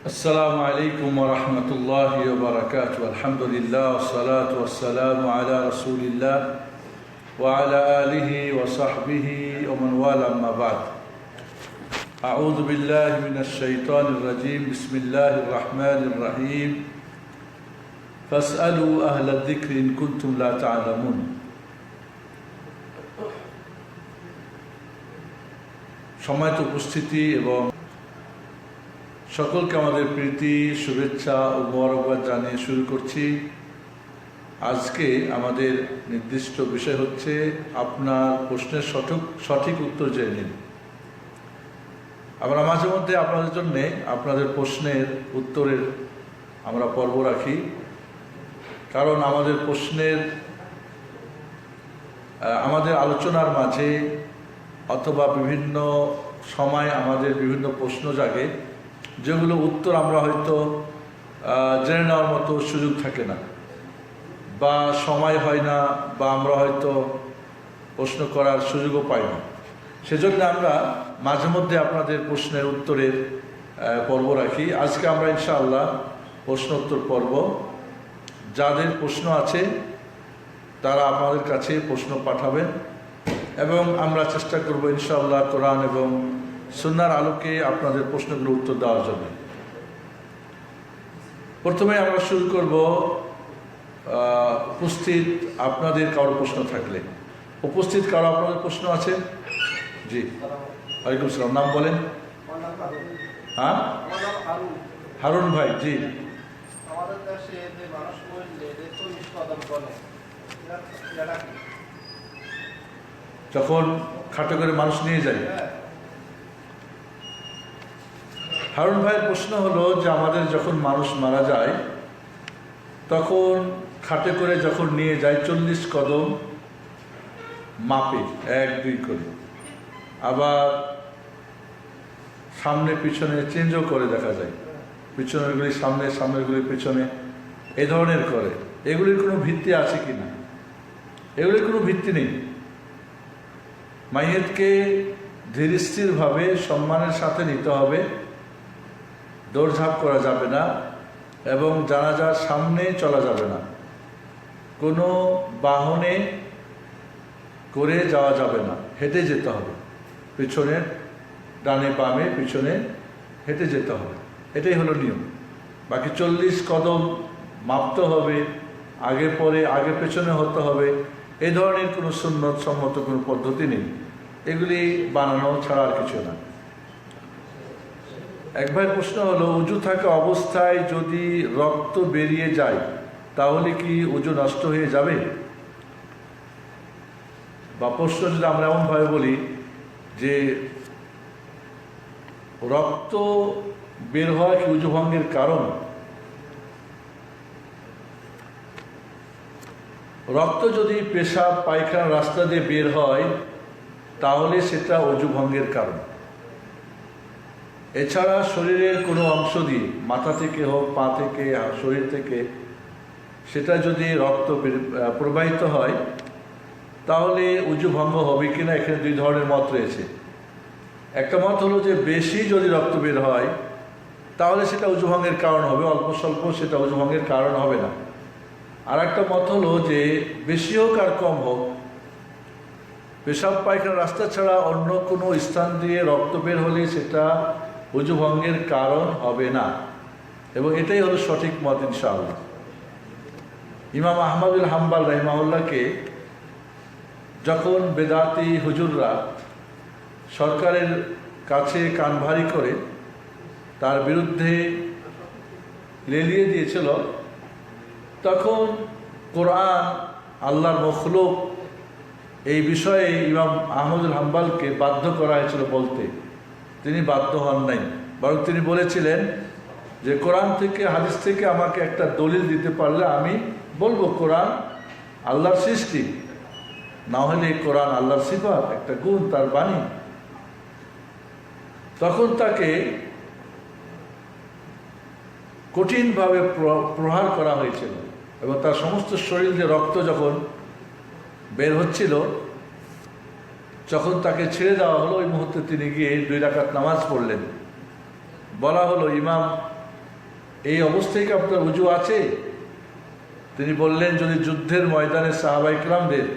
السلام عليكم ورحمة الله وبركاته. الحمد لله والصلاة والسلام على رسول الله وعلى آله وصحبه ومن والاه أما بعد. أعوذ بالله من الشيطان الرجيم. بسم الله الرحمن الرحيم. فاسألوا أهل الذكر إن كنتم لا تعلمون. সম্মানিত উপস্থিতি এবং সকলকে আমাদের প্রীতি, শুভেচ্ছা ও মোবারকবাদ জানিয়ে শুরু করছি। আজকে আমাদের নির্দিষ্ট বিষয় হচ্ছে আপনার প্রশ্নের সঠিক উত্তর জেনে নিন। আমরা মাঝে মধ্যে আপনাদের জন্য আপনাদের প্রশ্নের উত্তরের আমরা পর্ব রাখি, কারণ আমাদের আমাদের আলোচনার মাঝে অথবা বিভিন্ন সময় আমাদের বিভিন্ন প্রশ্ন জাগে, যেগুলো উত্তর আমরা হয়তো জেনে নেওয়ার মতো সুযোগ থাকে না, বা সময় হয় না, বা আমরা হয়তো প্রশ্ন করার সুযোগও পাই না। সেজন্য আমরা মাঝে মধ্যে আপনাদের প্রশ্নের উত্তরের পর্ব রাখি। আজকে আমরা ইনশাআল্লাহ প্রশ্ন উত্তর পর্ব। যাদের প্রশ্ন আছে তারা আমাদের কাছে প্রশ্ন পাঠাবেন এবং আমরা চেষ্টা করব ইনশাআল্লাহ কোরআন এবং সুন্নাহর আলোকে আপনাদের প্রশ্নগুলো উত্তর দেওয়ার জন্য। প্রথমে আমরা শুরু করব উপস্থিত আপনাদের কারো প্রশ্ন থাকলে। উপস্থিত কারো আপনাদের প্রশ্ন আছে? জি, ওয়ালাইকুম আসসালাম। নাম বলেন। হ্যাঁ, হারুন ভাই। জি, আমাদের দেশে যে মানুষ বললে যে 40 কদম বলে, যখন খাটে করে মানুষ নিয়ে যায়। হারুন ভাইয়ের প্রশ্ন হলো যে আমাদের যখন মানুষ মারা যায় তখন খাটে করে যখন নিয়ে যায় 40 কদম মাপে, 1-2 করে, আবার সামনে পিছনে চেঞ্জও করে দেখা যায়, পিছনেরগুলি সামনে, সামনেরগুলি পিছনে, এই ধরনের করে। এগুলির কোনো ভিত্তি আছে কি না? এগুলির কোনো ভিত্তি নেই। মাইয়েতকে ধীর স্থিরভাবে সম্মানের সাথে নিতে হবে, দৌড়ঝাঁপ করা যাবে না এবং জানাজার সামনে চলা যাবে না, কোনো বাহনে করে যাওয়া যাবে না, হেঁটে যেতে হবে, পিছনে ডানে বামে পিছনে হেঁটে যেতে হবে। এটাই হলো নিয়ম। বাকি 40 কদম মাপতে হবে, আগে পরে আগে পেছনে হতে হবে, এই ধরনের কোনো সুন্নত সম্মত কোনো পদ্ধতি নেই। এগুলি বানানো ছাড়া আর কিছু না। এক ভাইয়ের প্রশ্ন হলো, উজু থাকা অবস্থায় যদি রক্ত বেরিয়ে যায় তাহলে কি উজু নষ্ট হয়ে যাবে? বা প্রশ্ন যদি আমরা এমনভাবে বলি যে রক্ত বের হওয়া কি উজু ভঙ্গের কারণ? রক্ত যদি পেশাব পায়খানার রাস্তা দিয়ে বের হয় তাহলে সেটা অজু ভঙ্গের কারণ। এছাড়া শরীরের কোনো অংশ দিয়ে, মাথা থেকে হোক, পা থেকে, শরীর থেকে, সেটা যদি রক্ত প্রবাহিত হয় তাহলে উজু ভঙ্গ হবে কিনা, এখানে 2 ধরনের মত রয়েছে। একটা মত হলো যে বেশি যদি রক্ত বের হয় তাহলে সেটা উজু ভঙ্গের কারণ হবে, অল্প স্বল্প সেটা উজু ভঙ্গের কারণ হবে না। আর একটা মত হলো যে বেশি হোক আর কম হোক, পেশাব পায়খানার রাস্তা ছাড়া অন্য কোনো স্থান দিয়ে রক্ত বের হলে সেটা উজু ভঙ্গের কারণ হবে না, এবং এটাই হলো সঠিক মত ইনশাআল্লাহ। ইমাম আহমদুল হাম্বাল রাহিমাহুল্লাহকে যখন বেদাতি হুজুররা সরকারের কাছে কান ভারী করে তার বিরুদ্ধে লেলিয়ে দিয়েছিল, তখন কোরআন আল্লাহর মখলুক এই বিষয়ে ইমাম আহমদুল হাম্বালকে বাধ্য করা হয়েছিল বলতে। তিনি বাধ্য হন নাই, বরং তিনি বলেছিলেন যে কোরআন থেকে, হাদিস থেকে আমাকে একটা দলিল দিতে পারলে আমি বলবো কোরআন আল্লাহর সৃষ্টি, না হলে কোরআন আল্লাহর সিফাত, একটা গুণ, তার বাণী। তখন তাকে কঠিনভাবে প্রহার করা হয়েছিল এবং তার সমস্ত শরীর দিয়ে রক্ত যখন বের হচ্ছিল যখন তাকে ছেড়ে দেওয়া হলো, ওই মুহূর্তে তিনি গিয়ে 2 রাকাত নামাজ পড়লেন। বলা হলো ইমাম এই অবস্থায় কি আপনার উজু আছে? তিনি বললেন, যদি যুদ্ধের ময়দানে সাহাবায়ে কেরামদের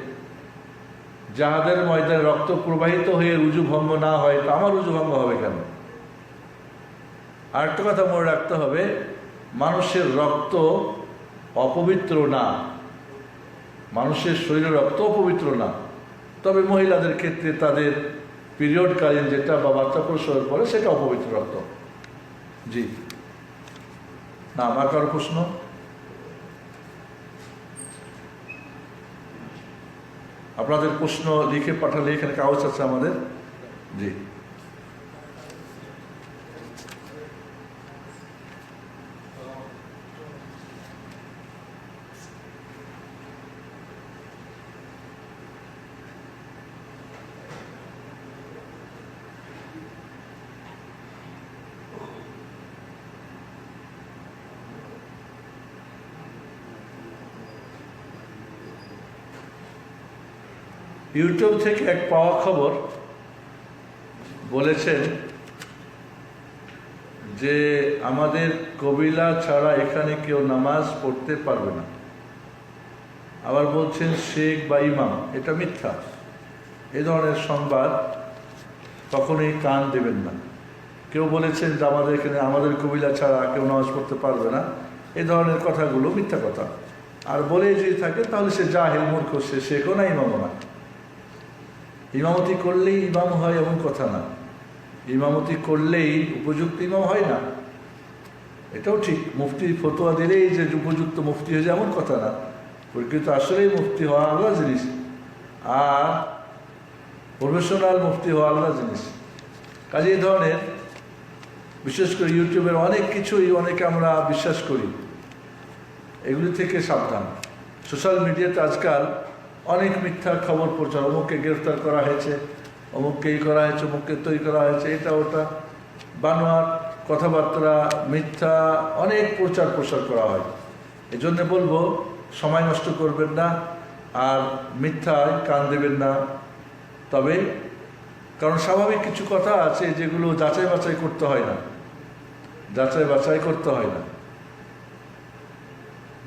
জাহাদের ময়দানে রক্ত প্রবাহিত হয়ে উজু ভঙ্গ না হয়, তো আমার উজু ভঙ্গ হবে কেন? আর একটা কথা মনে রাখতে হবে, মানুষের রক্ত অপবিত্র না, মানুষের শরীরের রক্ত অপবিত্র না। তবে মহিলাদের ক্ষেত্রে তাদের পিরিয়ডকালীন যেটা বা বাচ্চা প্রসবের পরে সেটা অপবিত্র রক্ত। জি না, আমার কারো প্রশ্ন? আপনাদের প্রশ্ন লিখে পাঠালে এখানে কাগজ আছে আমাদের। জি, ইউটিউব থেকে এক পাওয়া খবর বলেছেন যে আমাদের কবিলা ছাড়া এখানে কেউ নামাজ পড়তে পারবে না। আবার বলছেন শেখ বা ইমাম, এটা মিথ্যা। এই ধরনের সংবাদ কখনোই কান দেবেন না। কেউ বলেছেন যে আমাদের এখানে আমাদের কবিলা ছাড়া কেউ নামাজ পড়তে পারবে না, এই ধরনের কথাগুলো মিথ্যা কথা। আর বলে যদি থাকে তাহলে সে জাহেল, মূর্খ, সে শেখও না, ইমামও না। ইমামতি করলেই ইমাম হয় এমন কথা না, ইমামতি করলেই উপযুক্ত ইমাম হয় না, এটাও ঠিক। মুফতি ফতোয়া দিলেই যে উপযুক্ত মুফতি হয়ে যায় এমন কথা না। প্রকৃত আসলেই মুফতি হওয়া আলাদা জিনিস, আর প্রফেশনাল মুফতি হওয়া আলাদা জিনিস। কাজে এই ধরনের বিশেষ করে ইউটিউবের অনেক কিছুই অনেকে আমরা বিশ্বাস করি, এগুলি থেকে সাবধান। সোশ্যাল মিডিয়াতে আজকাল অনেক মিথ্যা খবর প্রচার, অমুককে গ্রেফতার করা হয়েছে, অমুককে এই করা হয়েছে, অমুককে তৈরি করা হয়েছে, এটা ওটা বানোয়ার কথাবার্তা, মিথ্যা অনেক প্রচার প্রসার করা হয়। এই জন্য বলবো, সময় নষ্ট করবেন না আর মিথ্যায় কান দেবেন না। তবে কারণ স্বাভাবিক কিছু কথা আছে যেগুলো যাচাই বাছাই করতে হয় না, যাচাই বাছাই করতে হয় না,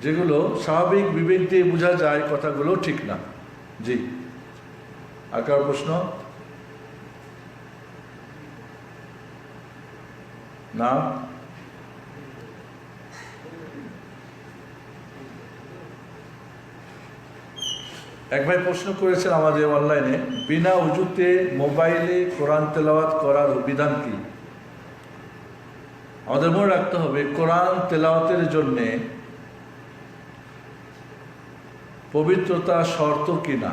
যেগুলো স্বাভাবিক বিবেক দিয়ে বোঝা যায় কথাগুলো ঠিক না। জি, আর কার প্রশ্ন? না, এক ভাই প্রশ্ন করেছেন আমাদের অনলাইনে, বিনা উজুতে মোবাইলে কোরআন তেলাওয়াত করার বিধান কি? আমাদের মনে রাখতে হবে, কোরআন তেলাওয়াতের জন্যে পবিত্রতা শর্ত কিনা।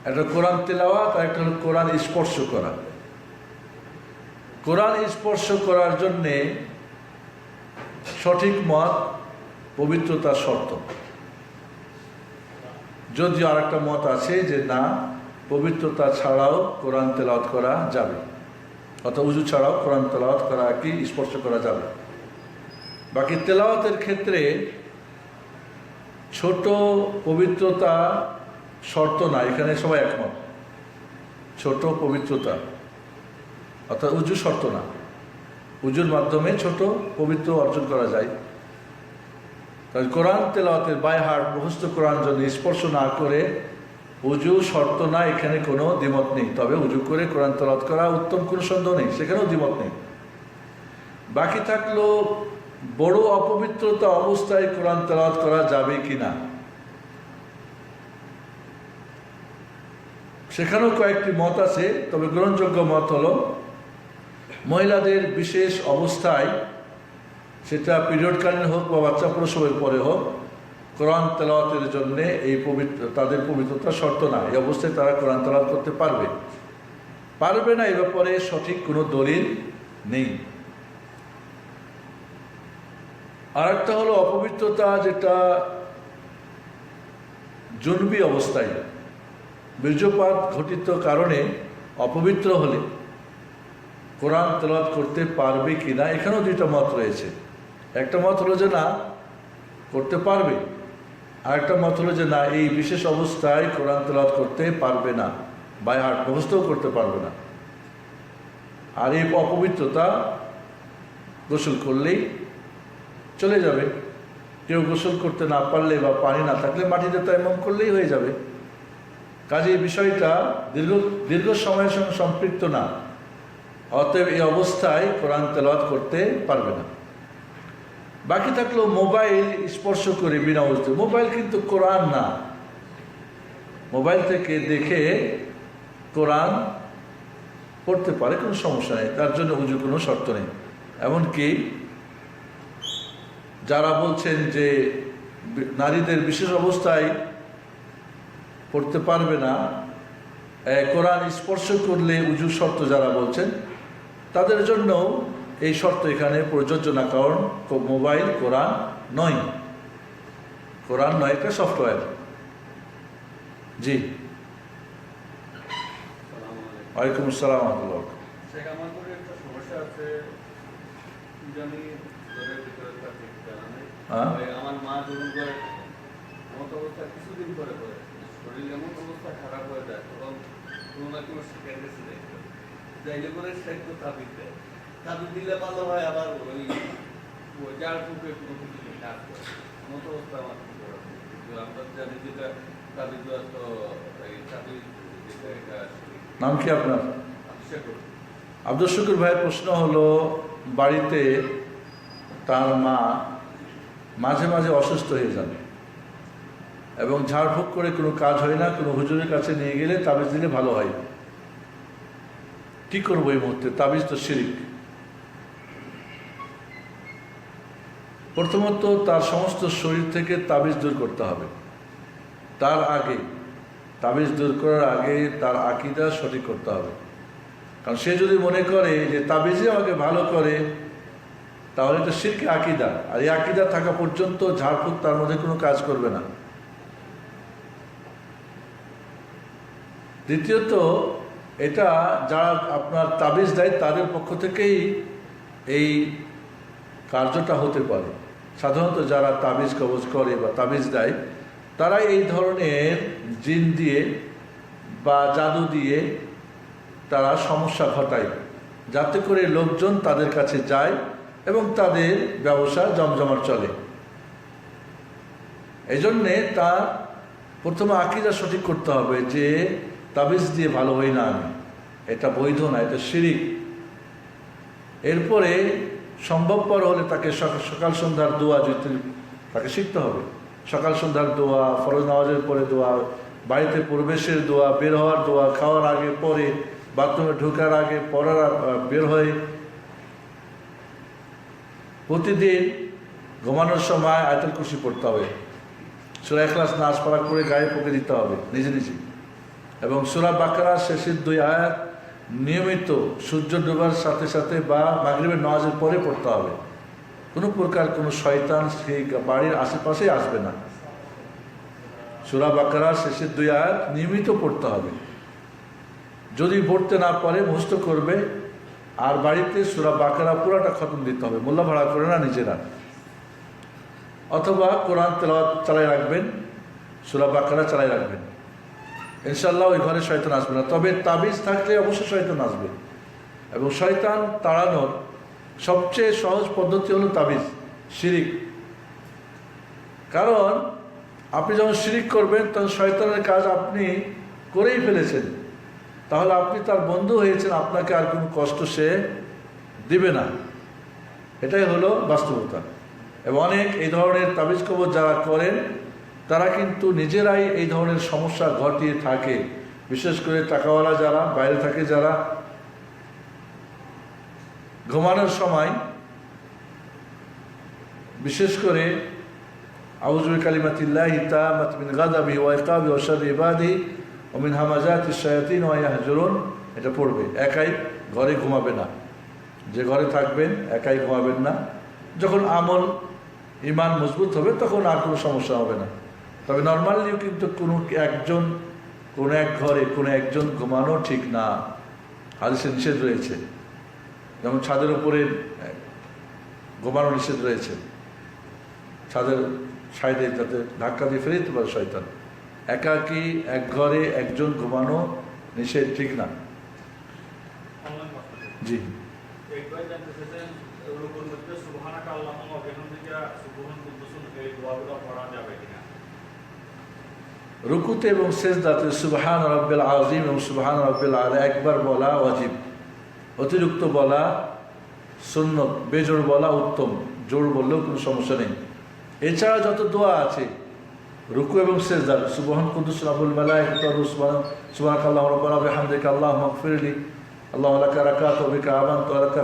একটা কোরআন তেলাওয়াত আর একটা হলো কোরআন স্পর্শ করা। কোরআন স্পর্শ করার জন্যে সঠিক মত পবিত্রতা শর্ত। যদিও আর একটা মত আছে যে না, পবিত্রতা ছাড়াও কোরআন তেলাওয়াত করা যাবে, অর্থাৎ উজু ছাড়াও কোরআন তেলাওয়াত করা কি স্পর্শ করা যাবে। বাকি তেলাওয়াতের ক্ষেত্রে ছোট পবিত্রতা শর্ত না, এখানে সবাই একমত। ছোট পবিত্রতা অর্থাৎ উজু শর্ত না, উজুর মাধ্যমে ছোট পবিত্র অর্জন করা যায়। তাহলে কোরআন তেলাওয়াতের বাই হার্ট মুখস্থ কোরআন যদি স্পর্শ না করে উজু শর্ত না, এখানে কোনো দ্বিমত নেই। তবে উজু করে কোরআন তেলাওয়াত করা উত্তম, কোনো সন্দেহ নেই, সেখানেও দ্বিমত নেই। বাকি থাকলো বড় অপবিত্রতা অবস্থায় কোরআন তেলাওয়াত করা যাবে কিনা, সেখানেও কয়েকটি মত আছে। তবে গ্রহণযোগ্য মত হলো, মহিলাদের বিশেষ অবস্থায়, সেটা পিরিয়ডকালীন হোক বা বাচ্চা প্রসবের পরে হোক, কোরআন তেলাওয়াতের জন্যে এই তাদের পবিত্রতা শর্ত না। এই অবস্থায় তারা কোরআন তেলাওয়াত করতে পারবে, পারবে না এ ব্যাপারে সঠিক কোনো দলিল নেই। আর একটা হলো অপবিত্রতা, যেটা জুনবি অবস্থায়, বীর্যপাত ঘটিত কারণে অপবিত্র হলে কোরআন তেলাওয়াত করতে পারবে কিনা, এখানেও দুইটা মত রয়েছে। একটা মত হলো যে না, করতে পারবে, আর একটা মত হলো যে না, এই বিশেষ অবস্থায় কোরআন তেলাওয়াত করতে পারবে না, বাই হার্ট মুখস্থও করতে পারবে না। আর এই অপবিত্রতা গোসল করলেই চলে যাবে। কেউ গোসল করতে না পারলে বা পানি না থাকলে মাটিতে তায়াম্মুম করলেই হয়ে যাবে। কাজে এই বিষয়টা দীর্ঘ সময়ের সঙ্গে সম্পৃক্ত না, অতএব এই অবস্থায় কোরআন তেলাওয়াত করতে পারবে না। বাকি থাকলো মোবাইল স্পর্শ করে বিনা উজু। মোবাইল কিন্তু কোরআন না, মোবাইল থেকে দেখে কোরআন পড়তে পারে, কোনো সমস্যা নেই, তার জন্য উজু কোনো শর্ত নেই। এমনকি যারা বলছেন যে নারীদের বিশেষ অবস্থায় পড়তে পারবে না, কোরআন স্পর্শ করলে উজু শর্ত যারা বলছেন, তাদের জন্য এই শর্ত এখানে প্রযোজ্য না, কারণ মোবাইল কোরআন নয়, কোরআন নয়, একটা সফটওয়্যার। জি, ওয়ালাইকুম আসসালাম ওয়া রাহমাতুল্লাহ। একটা সমস্যা আছে, জানি ঘরের ভিতরে থাকি, জানা নেই। হ্যাঁ? আমার মা যখন করে এমন অবস্থা কিছুদিন পরে করে শরীর এমন অবস্থা খারাপ হয়ে যায়, তখন কোনো না কোনো শিখে গেছে যাইলে করে সে একটু তাবিজ দেয়, তাবিজ দিলে ভালো হয়, আবার ওই যার ফুকে কোনো কিছু কাজ করে এমন অবস্থা আমার কি করা উচিত? কিন্তু আমরা জানি যেটা তাবিজ দেওয়া, তো এই তাবিজ যেটা এটা নাম কি আপনার? আবিষ্কার করি। আব্দুল শুকুর ভাইয়ের প্রশ্ন হলো, বাড়িতে তার মা মাঝে মাঝে অসুস্থ হয়ে যান এবং ঝাড়ফুঁক করে কোনো কাজ হয় না, কোনো হুজুরের কাছে নিয়ে গেলে তাবিজ দিলে ভালো হয়, কি করবো এই মুহূর্তে? তাবিজ তো শিরিক। প্রথমত তার সমস্ত শরীর থেকে তাবিজ দূর করতে হবে। তার আগে, তাবিজ দূর করার আগে তার আকীদা সঠিক করতে হবে। কারণ সে যদি মনে করে যে তাবিজই আমাকে ভালো করে, তাহলে তো শিরকে আকীদা, আর এই আকীদা থাকা পর্যন্ত ঝাড়ফুঁক তার মধ্যে কোনো কাজ করবে না। দ্বিতীয়ত, এটা যারা আপনার তাবিজ দেয় তাদের পক্ষ থেকেই এই কার্যটা হতে পারে। সাধারণত যারা তাবিজ কবজ করে বা তাবিজ দেয়, তারা এই ধরনের জিন দিয়ে বা জাদু দিয়ে তারা সমস্যা ঘটায়, যাতে করে লোকজন তাদের কাছে যায় এবং তাদের ব্যবসা জমজমাট চলে। এই জন্যে তার প্রথমে আকীদা সঠিক করতে হবে যে তাবিজ দিয়ে ভালো হই না আমি, এটা বৈধ না, এটা শিরিক। এরপরে সম্ভবপর হলে তাকে সকাল সন্ধ্যার দোয়া তাকে শিখতে হবে। সকাল সন্ধ্যার দোয়া, ফরজ নামাজের পরে দোয়া, বাড়িতে প্রবেশের দোয়া, বের হওয়ার দোয়া, খাওয়ার আগে পরে, বাথরুমে ঢোকার আগে, পড়ার বের হয়ে, প্রতিদিন ঘুমানোর সময় আয়াতুল কুরসি পড়তে হবে। সূরা ইখলাস নাচ পারা করে গায়ে পকে দিতে হবে নিজে নিজে, এবং সূরা বাকারা শেষের 2 আয়াত নিয়মিত সূর্য ডোবার সাথে সাথে বা মাগরিবের নামাজের পরে পড়তে হবে। কোনো প্রকার কোনো শয়তান সেই বাড়ির আশেপাশেই আসবে না। সূরা বাকারা শেষের 2 আয়াত নিয়মিত পড়তে হবে। যদি পড়তে না পারে মুখস্থ করবে, আর বাড়িতে সূরা বাকারা পুরাটা খতম দিতে হবে, মোল্লা ভাড়া করে না, নিজেরা। অথবা কোরআন তেলাওয়াত চালাই রাখবেন, সূরা বাকারা চালাই রাখবেন, ইনশাআল্লাহ ওই ঘরে শয়তান আসবে না। তবে তাবিজ থাকলে অবশ্যই শয়তান আসবে, এবং শয়তান তাড়ানোর সবচেয়ে সহজ পদ্ধতি হলো তাবিজ, শিরিক। কারণ আপনি যখন শিরিক করবেন তখন শয়তানের কাজ আপনি করেই ফেলেছেন, তাহলে আপনি তার বন্ধু হয়েছেন, আপনাকে আর কোনো কষ্ট সে দিবে না। এটাই হলো বাস্তবতা। এবং অনেক এই ধরনের তাবিজ কবজ যারা করেন, তারা কিন্তু নিজেরাই এই ধরনের সমস্যা ঘটিয়ে থাকে। বিশেষ করে টাকাওয়ালা যারা বাইরে থাকে, যারা ঘুমানোর সময় বিশেষ করে আউযু বিকালিমাতিল্লাহি তাম্মাতি মিন গাযাবিহি ওয়া ইকাবিহি ওয়া শাররি ইবাদিহি ওয়া মিন হামাযাতিশ শায়াতিন ওয়া ইয়াহজুরুন, এটা পড়বে। একাই ঘরে ঘুমাবে না, যে ঘরে থাকবেন একাই ঘুমাবেন না। যখন আমল ইমান মজবুত হবে তখন আর কোনো সমস্যা হবে না। তবে নর্মালিও কিন্তু কোনো এক ঘরে কোনো একজন ঘুমানো ঠিক না, হাদিসে নিষেধ রয়েছে। যেমন ছাদের উপরে ঘুমানো নিষেধ রয়েছে, ছাদের সাইডে যাতে ধাক্কা দিয়ে ফেলে দিতে পারে শয়তান। একাকি এক ঘরে একজন ঘুমানো নিষেধ, ঠিক না। জি, রুকুর মধ্যে সুবহানাকা আল্লাহুম্মা ওয়া বিহামদিকা সুবহান কুদ্দুসুন এই দোয়াগুলো পড়া যাবে কিনা? রুকুতে এবং সেজদাতে সুবহান রাব্বিল আযীম এবং সুবহান রাব্বিল আলা একবার বলা ওয়াজিব, অতিরিক্ত বলা সুন্নত, বেজোড় বলা উত্তম, জোর বললেও কোনো সমস্যা নেই। এছাড়া যত দোয়া আছে রুকু এবং সেজদার সুবহান কুদ্দুস রাব্বুল মালায়েকা সুবহানাকাল্লাহু রাব্বানা বিহামদিকা আল্লাহুম্মা ইগফিরলি আল্লাহু লাকা রাকাতু বিকা আমানতু ওয়া লাকা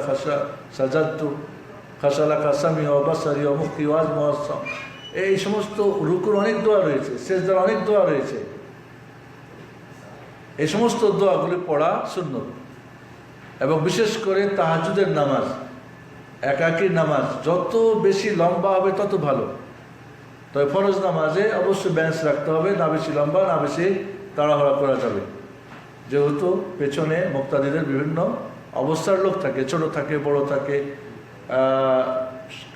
সাজাদতু খাশালাকা সামি ওয়া বাসারি ওয়া মুখি ওয়া আজমু ওয়া সাম, এই সমস্ত রুকুর অনেক দোয়া রয়েছে, সেজদার অনেক দোয়া রয়েছে। এই সমস্ত দোয়াগুলি পড়া সুন্নত, এবং বিশেষ করে তাহাজ্জুদের নামাজ, একাকী নামাজ যত বেশি লম্বা হবে তত ভালো। তবে ফরজ নামাজে অবশ্যই ব্যালেন্স রাখতে হবে, না বেশি লম্বা না বেশি তাড়াহুড়া করা যাবে, যেহেতু পেছনে মুক্তাদিদের বিভিন্ন অবস্থার লোক থাকে, ছোট থাকে, বড় থাকে,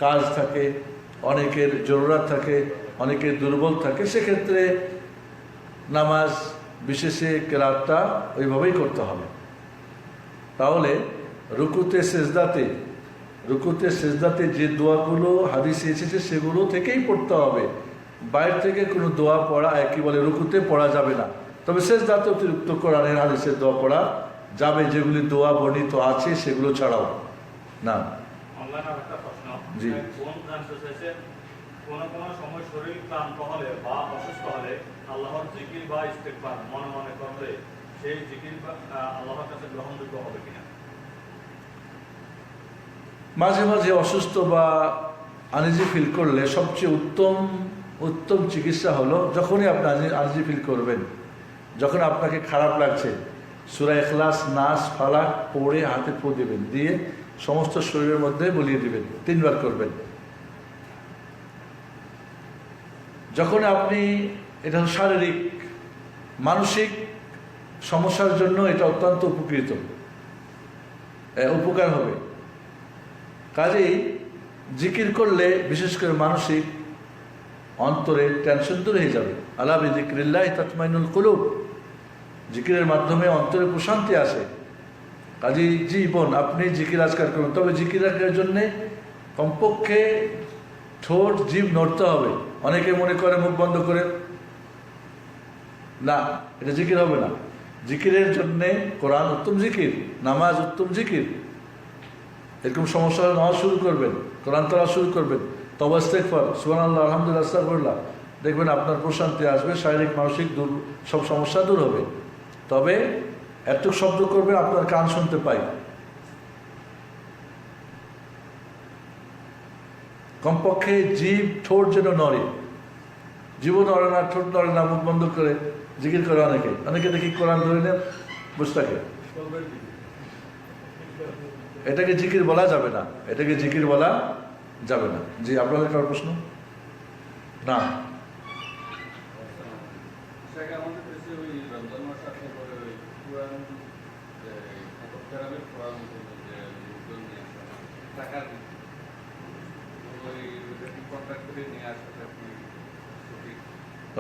কাজ থাকে, অনেকের জরুরত থাকে, অনেকের দুর্বল থাকে, সেক্ষেত্রে নামাজ বিশেষে কেরাতটা ওইভাবেই করতে হবে। তাহলে রুকুতে সেজদাতে যে দোয়াগুলো হাদিসে এসেছে সেগুলো থেকেই পড়তে হবে, বাইরে থেকে কোনো দোয়া পড়া একই বলে রুকুতে পড়া যাবে না। তবে সেজদাতে অতিরিক্ত কোরআনের হাদিসের দোয়া পড়া যাবে, যেগুলি দোয়া বর্ণিত আছে সেগুলো ছাড়াও না। অনলাইনে আরেকটা প্রশ্ন, জি। কোন জানতে চাইছে কোন সময় শরীর ক্লান্ত হলে বা অসুস্থ হলে আল্লাহর জিকির বা ইস্তেগফার মনে মনে করলে সেই জিকির আল্লাহর কাছে গ্রহণযোগ্য হবে কিনা? মাঝে মাঝে অসুস্থ বা আনইজি ফিল করলে সবচেয়ে উত্তম চিকিৎসা হলো, যখনই আপনি আনইজি ফিল করবেন, যখন আপনাকে খারাপ লাগছে, সূরা ইখলাস, নাস, ফালাক পড়ে হাতে ফু দেবেন, দিয়ে সমস্ত শরীরের মধ্যে বলিয়ে দিবেন, 3 বার করবেন। যখন আপনি, এটা শারীরিক মানসিক সমস্যার জন্য এটা অত্যন্ত উপকার হবে। কাজেই জিকির করলে বিশেষ করে মানসিক অন্তরের টেনশন দূর হয়ে যাবে। আলা বিযিকরিল্লাহি তাতমাইনুল কুলুব, জিকিরের মাধ্যমে অন্তরে প্রশান্তি আসে। কাজেই জীবন আপনি জিকির আজকার করুন, তবে জিকির রাখার জন্যে কমপক্ষে ঠোঁট জিভ নড়তে হবে। অনেকে মনে করে মুখ বন্ধ করে, না, এটা জিকির হবে না। জিকিরের জন্যে কোরআন উত্তম জিকির, নামাজ উত্তম জিকির। এরকম সমস্যা হলে নামাজ শুরু করবেন, কোরআন তেলাওয়াত শুরু করবেন, তওবা ইস্তেগফার, সুবহানাল্লাহ, আলহামদুলিল্লাহ, আস্তাগফিরুল্লাহ, দেখবেন আপনার প্রশান্তি আসবে, শারীরিক মানসিক সব সমস্যা দূর হবে। তবে এতটুক শব্দ করবে আপনার কান শুনতে পাই, কমপক্ষে জিভ ঠোঁট যেন নড়ে। জীবন নড়ে না, ঠোঁট নড়ে না, মুখ বন্ধ করে জিকির করে অনেকে দেখি কোরআন ধরে নেন বসে থাকে। এটাকে জিকির বলা যাবে না, এটাকে জিকির বলা যাবে না। জি, আপনাদের কারো প্রশ্ন? না, আমাদের দেশে ওই রমজান মাস আসলে পরে ওই কোরআন তেরাবির কোরআন যে লোকজন নিয়ে আসা টাকা ওই কন্ট্রাক্ট করে নিয়ে আসাটা কি সঠিক?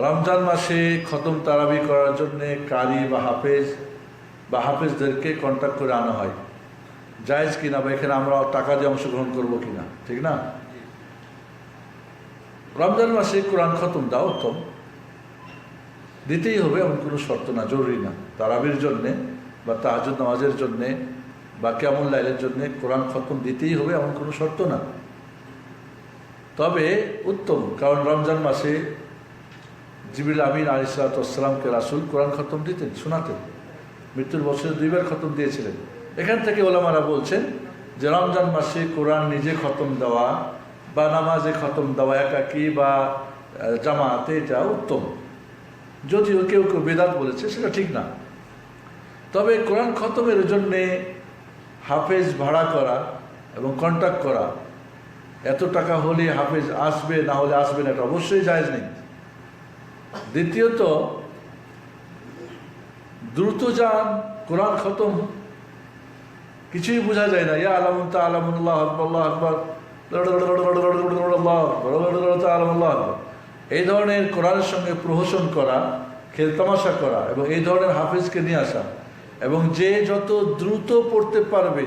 রমজান মাসে খতম তারাবি করার জন্য কারি বা হাফেজদেরকে কন্ট্যাক্ট করে আনা হয়, জায়েজ কিনা, বা এখানে আমরা টাকা দিয়ে অংশগ্রহণ করবো কিনা, ঠিক না? রমজান মাসে কোরআন খতম দাও উত্তম, দিতেই হবে এমন কোনো শর্ত না, জরুরি না। তারাবির জন্যে বা তাহাজ্জুদ নামাজের জন্যে বা কিয়ামুল লাইলের জন্যে কোরআন খতম দিতেই হবে এমন কোনো শর্ত না। তবে উত্তম, কারণ রমজান মাসে জিবরিল আমিন আলাইহিসসালামকে রাসূল কোরআন খতম দিতেন, শোনাতেন। মৃত্যুর বছরে 2 বার খতম দিয়েছিলেন। এখান থেকে ওলামারা বলছেন যে রমজান মাসে কোরআন নিজে খতম দেওয়া বা নামাজে খতম দেওয়া একাকী বা জামাতে, এটা উত্তম। যদিও কেউ কেউ বেদাত বলেছে, সেটা ঠিক না। তবে কোরআন খতমের জন্যে হাফেজ ভাড়া করা এবং কন্ট্যাক্ট করা, এত টাকা হলে হাফেজ আসবে, না হলে আসবে না, এটা অবশ্যই জায়েজ নেই। দ্বিতীয়ত, দ্রুত যান, কোরআন খতম, কিছুই বোঝা যায় না, ইয়া আলামুন তাআলামুন আল্লাহু আকবার, আল্লাহু আকবার, এই ধরনের কোরআনের সঙ্গে প্রহসন করা, খেলতামাশা করা এবং এই ধরনের হাফেজকে নিয়ে আসা, এবং যে যত দ্রুত পড়তে পারবে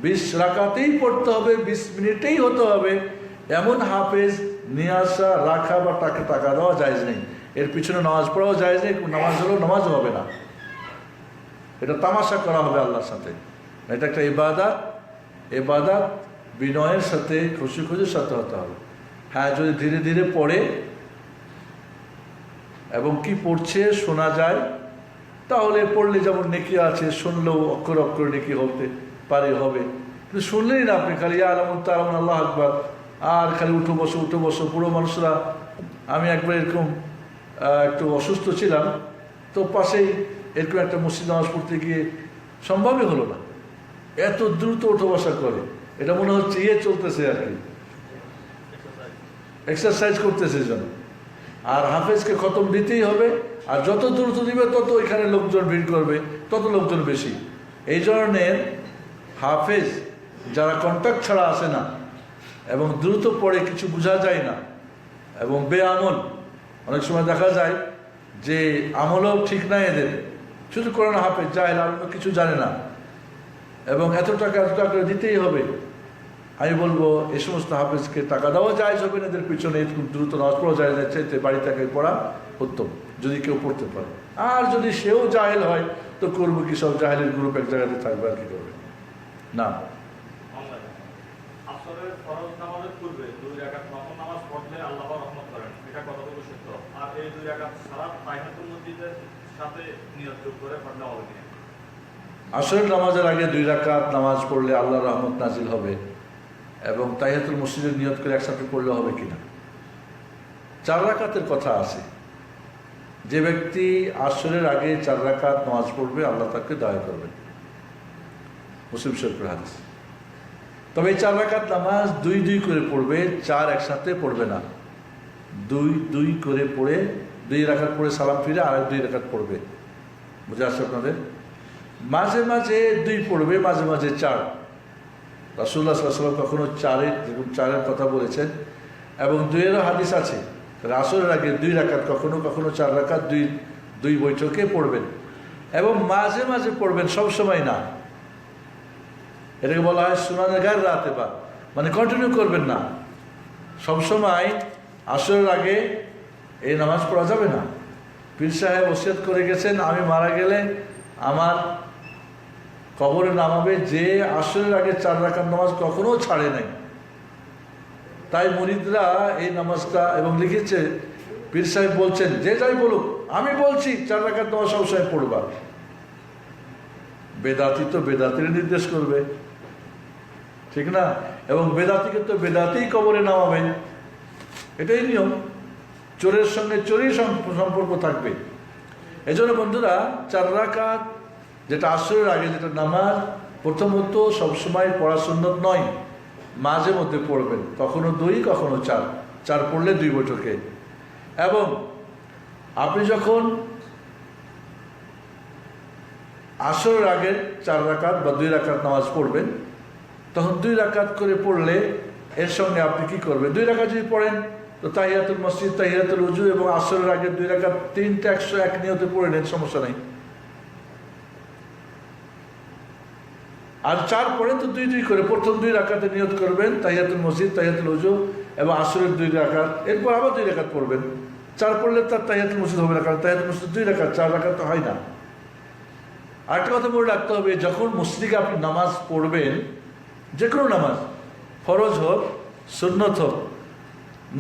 20 রাকাতেই পড়তে হবে, 20 মিনিটেই হতে হবে, এমন হাফেজ নিয়ে আসা, রাখা বা টাকা দেওয়া জায়েজ নেই। এর পিছনে নামাজ পড়াও জায়েজ নেই, নামাজ হলেও নামাজও হবে না। এটা তামাশা করা হবে আল্লাহর সাথে। এটা একটা ইবাদত, ইবাদত বিনয়ের সাথে, খুশি খুশির সাথে হতে হবে। হ্যাঁ, যদি ধীরে ধীরে পড়ে এবং কি পড়ছে শোনা যায়, তাহলে পড়লে যেমন নেকি আছে, শুনলেও অক্ষর অক্ষর নেকি হতে পারে, হবে। কিন্তু শুনলেই না আপনি খালি আলামুন তালামুন আল্লাহ আকবার, আর খালি উঠো বসো পুরো মানুষরা। আমি একবার এরকম একটু অসুস্থ ছিলাম, তো পাশেই এরকম একটা মসজিদ নামাজ পড়তে গিয়ে সম্ভবই হলো না, এত দ্রুত উঠো বসা করে। এটা মনে হচ্ছে চলতেছে আর কি, এক্সারসাইজ করতেছে যেন। আর হাফেজকে খতম দিতেই হবে, আর যত দ্রুত দিবে তত এখানে লোকজন ভিড় করবে, তত লোকজন বেশি। এই ধরনের হাফেজ যারা কন্ট্যাক্ট ছাড়া আসে না এবং দ্রুত পড়ে কিছু বোঝা যায় না এবং বেআমল, অনেক সময় দেখা যায় যে আমলও ঠিক নাই এদের, শুধু কোরআন হাফেজ, জাহেল, আর কিছু জানে না, এবং এত টাকা করে দিতেই হবে। আমি বলবো এই সমস্ত হাফেজকে টাকা দেওয়া যায় হবে না, এদের পিছনে খুব দ্রুত নামাজ পড়া যায় না, চাইতে বাড়ি থেকে পড়া উত্তম যদি কেউ পড়তে পারে। আর যদি সেও জাহেল হয় তো করবো কি, সব জাহেলের গ্রুপ এক জায়গাতে থাকবে, আর কি করবে না। আসরের ফরজ নামাজের পূর্বে 2 রাকাত নফল নামাজ পড়লে আল্লাহ রহমত করেন, এটা কতটুকু সত্য? আর এই 2 রাকাত সালাত তাহিয়াতুল মসজিদের সাথে নিয়ত যোগ করে পড়লে হবে কিনা? আসরের নামাজের আগে 2 রাকাত নামাজ পড়লে আল্লাহর রহমত নাজিল হবে, এবং তাহিয়াতুল মসজিদের নিয়ত করে একসাথে পড়লে হবে কিনা। 4 রাকাতের কথা আছে, যে ব্যক্তি আসরের আগে 4 রাকাত নামাজ পড়বে আল্লাহ তাকে দয়া করবেন, মুসলিম শরীফের হাদিস। তবে এই 4 রাকাত নামাজ 2 করে পড়বে, 4 একসাথে পড়বে না। 2 করে পড়ে 2 রাকাত পড়ে সালাম ফিরে আর 2 রাকাত পড়বে, বুঝে আসছে আপনাদের? মাঝে মাঝে 2 পড়বে, মাঝে মাঝে 4। রাসূলুল্লাহ সাল্লাল্লাহু আলাইহি ওয়াসাল্লাম কখনো 4-এর কথা বলেছেন, এবং 2-এরও হাদিস আছে। আসরের আগে 2 রাকাত, কখনো কখনো 4 রাকাত 2 বৈঠকে পড়বেন, এবং মাঝে মাঝে পড়বেন, সব সময় না। এটাকে বলা হয় সুনানে গায়ের রাতে, বা মানে কন্টিনিউ করবেন না সবসময়। আসরের আগে এই নামাজ পড়া যাবে না। পীর সাহেব ওসিয়ত করে গেছেন, আমি মারা গেলে আমার কবরে নামাবে যে আসরের আগে 4 রাকাত নামাজ কখনো ছাড়ে নাই। তাই মুরিদরা এই নামাজটা, এবং লিখেছে পীর সাহেব বলছেন, যে যাই বলুক আমি বলছি 4 রাকাত নামাজ সবসময় পড়বা। বেদাতি তো বেদাতির নির্দেশ করবে, ঠিক না? এবং বেদাতিকে তো বেদাতিই কবরে নামাবে, এটাই নিয়ম। চোরের সঙ্গে চোরই সম্পর্ক থাকবে। এজন্য বন্ধুরা, 4 রাকাত যেটা আসরের আগে যেটা নামাজ, প্রথমত সবসময় পড়া সুন্নত নয়, মাঝে মধ্যে পড়বেন, কখনো 2 কখনো 4 পড়লে 2 বৈঠকে। এবং আপনি যখন আসরের আগে 4 রাকাত বা 2 রাকাত নামাজ পড়বেন, তখন 2 রাকাত করে পড়লে এর সঙ্গে আপনি কি করবেন? 2 রাকাত যদি পড়েন তো তাহিয়াতুল মসজিদ, তাহিয়াতুল উজু এবং আসরের আগে 2 রাকাত 3টা 101 নিয়তে পড়ে নেন, সমস্যা নেই। আর 4 পড়ে তো 2 করে প্রথম 2 রাকাতে নিয়ত করবেন তাহিয়াতুল মসজিদ, তাহিয়াতুল উজু এবং আসরের 2 রাকাত, এরপর আবার 2 রাকাত পড়বেন। 4 পড়লে তার তাহিয়াতুল মসজিদ হবে না, কারণ তাহিয়াতুল মসজিদ 2 রাকাত, 4 রাকাত তো হয় না। আরেকটা কথা মনে রাখতে হবে, যখন মসজিদে আপনি নামাজ পড়বেন, যে কোনো নামাজ, ফরজ হোক, সুন্নত হোক,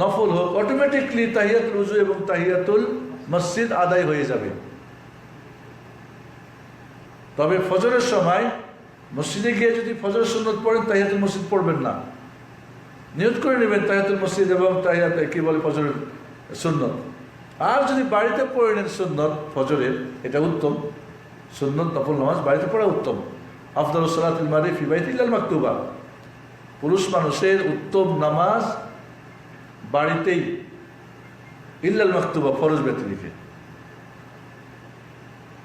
নফল হোক, অটোমেটিকলি তাহিয়াতুল উজু এবং তাহিয়াতুল মসজিদ আদায় হয়ে যাবে। তবে ফজরের সময় মসজিদে গিয়ে যদি ফজরের সুন্নত পড়েন, তাহিয়াতুল মসজিদ পড়বেন না, নিয়ত করে নেবেন তাহিয়াতুল মসজিদ এবং কি বলে ফজরের সুন্নত। আর যদি বাড়িতে পড়ে নেন সুন্নত ফজরের, এটা উত্তম। সুন্নত নফল নামাজ বাড়িতে পড়া উত্তম। আফদালুস সালাতুল মারই ফি বাইতি ইল্লাল মাকতুবা, পুরুষ মানুষের উত্তম নামাজ বাড়িতেই, ইল্লাল মাকতুবা, ফরজ ব্যতিরেকে।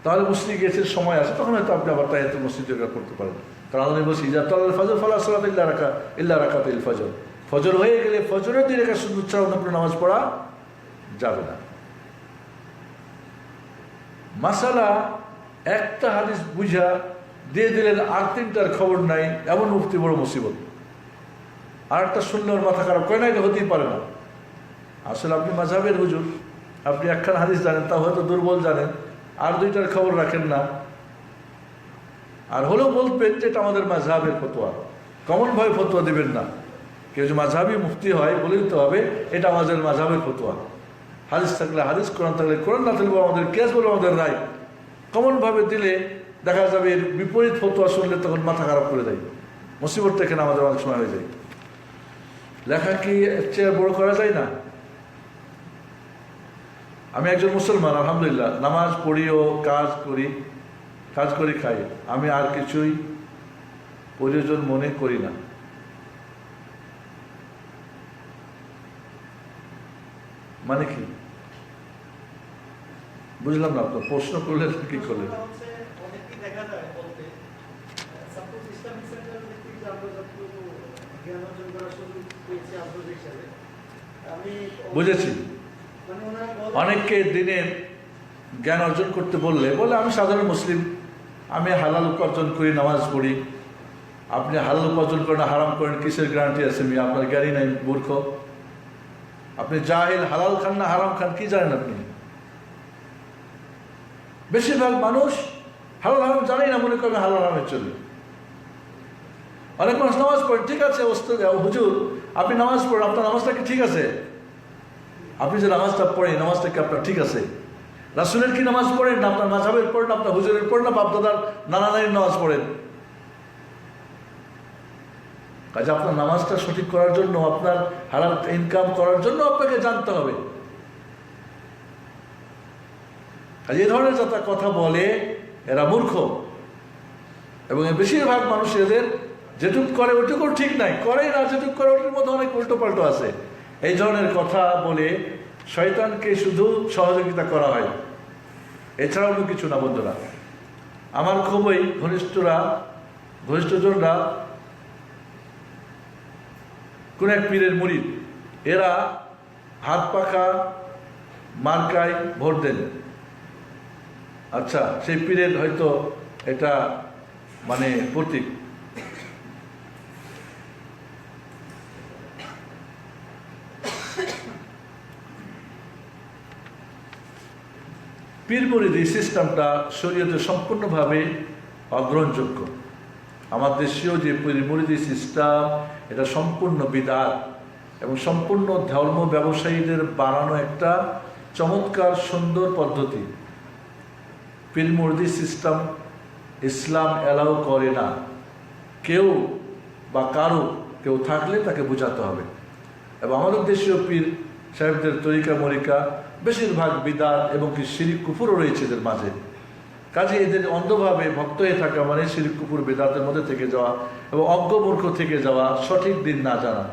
তাহলে মসজিদে গিয়েছে, সময় আছে, তখন হয়তো আপনি আবার তাহিয়াতুল মসজিদ করতে পারেন। কারণ আমি বলছি ইজা তালাল ফজর ফালা সালাত ইল্লা রাকাতাল ফজর, ফজর হয়ে গেলে ফজরের 2 রাকাত সুন্নত ছাড়া অন্য কোনো নামাজ পড়া যাবে না। মাসালা একটা হাদিস বুঝা দিয়ে দিলেন, আর 3টার খবর নাই, এমন মুফতি বড় মুসিবত। আর একটা শুনলে ওর মাথা খারাপ করে না, এটা হতেই পারে না। আসলে আপনি মাযহাবের হুজুর, আপনি একখান হাদিস জানেন, তা হয়তো দুর্বল জানেন, আর 2টার খবর রাখেন না। আর হলেও বলবেন যে এটা আমাদের মাযহাবের ফতোয়া, কমনভাবে ফতোয়া দিবেন না। কেউ যে মাযহাবি মুফতি হয় বলে দিতে হবে এটা আমাদের মাযহাবের ফতোয়া। হাদিস থাকলে হাদিস, কোরআন থাকলে কোরআন, না থাকলে আমাদের কিয়াস বলে আমাদের রায়। কমনভাবে দিলে দেখা যাবে এর বিপরীত ফতোয়া শুনলে তখন মাথা খারাপ করে দেয়, মুসিবতটা এখানে আমাদের অনেক সময় হয়ে যায়। লেখা কি এর চেয়ে বড় করা যায় না? আমি একজন মুসলমান, আলহামদুলিল্লাহ, নামাজ পড়িও কাজ করি খাই, আমি আর কিছুই প্রয়োজন মনে করি না। মানে কি বুঝলাম না, আপনার প্রশ্ন করলেন কি করলেন? অনেকেই দেখা যায় বলতে, সাপোজ ইসলামিক সেন্টার ভিত্তিক যে আমরা যতটুকু জ্ঞান অর্জন করার সুযোগ পেয়েছি আন্তর্জাতিক হিসাবে, আমি বুঝেছি। মানে ওনারা বলেন অনেককে দিনের জ্ঞান অর্জন করতে বললে বলে আমি সাধারণ মুসলিম, আমি হালাল উপার্জন করি, নামাজ পড়ি। আপনি হালাল উপার্জন করেন, হারাম করেন, কিসের গ্যারান্টি আছে? আপনার জ্ঞানই নাই, মূর্খ। আপনি জাহিল, হালাল খান না হারাম খান কি জানেন আপনি? বেশিরভাগ মানুষ হালাল হারাম জানেই না, মনে করেন হালাল হারামের চলে। অনেক মানুষ নামাজ পড়েন, ঠিক আছে হুজুর আপনি নামাজ পড়েন, আপনার নামাজটা কি ঠিক আছে? আপনি যে নামাজটা পড়েন, নামাজটা কি আপনার ঠিক আছে? রাসূলের কি নামাজ পড়েন না আপনার মাযহাবের পড়েন, আপনার হুজুরের পড়েন, না বাপদাদার নানা নানির নামাজ পড়েন? কাজে আপনার নামাজটা সঠিক করার জন্য, আপনার হালাল ইনকাম করার জন্য আপনাকে জানতে হবে। কাজে এই ধরনের যারা কথা বলে এরা মূর্খ, এবং বেশিরভাগ মানুষ এদের যেটুক করে ওটুকু ঠিক নাই, করে না যেটুক করে ওটির মধ্যে অনেক উল্টো পাল্টো আছে। এই ধরনের কথা বলে শয়তানকে শুধু সহযোগিতা করা হয়, এছাড়া অন্য কিছু না। বন্ধুরা আমার খুবই ঘনিষ্ঠজনরা কোন এক পীরের মুরিদ, এরা হাত পাখা মার্কায় ভোট দেন। আচ্ছা, সেই পীরের হয়তো এটা মানে প্রতীক। পীর মুরিদি সিস্টেমটা শরীয়তে সম্পূর্ণভাবে অগ্রহণযোগ্য। আমার দেশীয় যে পীর মুরিদি সিস্টেম, এটা সম্পূর্ণ বিদআত এবং সম্পূর্ণ ধর্ম ব্যবসায়ীদের বানানো একটা চমৎকার সুন্দর পদ্ধতি। পীর মুরিদি সিস্টেম ইসলাম অ্যালাউ করে না। কেউ বা কেউ থাকলে তাকে বোঝাতে হবে। এবং আমাদের দেশীয় পীর সাহেবদের তরিকা মরিকা বেশিরভাগ বিদআত এবং কি শিরক কুফরও রয়েছে এদের মাঝে। কাজে এদের অন্ধভাবে ভক্ত হয়ে থাকা মানে শিরক কুফর বিদআতের মধ্যে থেকে যাওয়া এবং অজ্ঞমূর্খ থেকে যাওয়া, সঠিক দিন না জানা।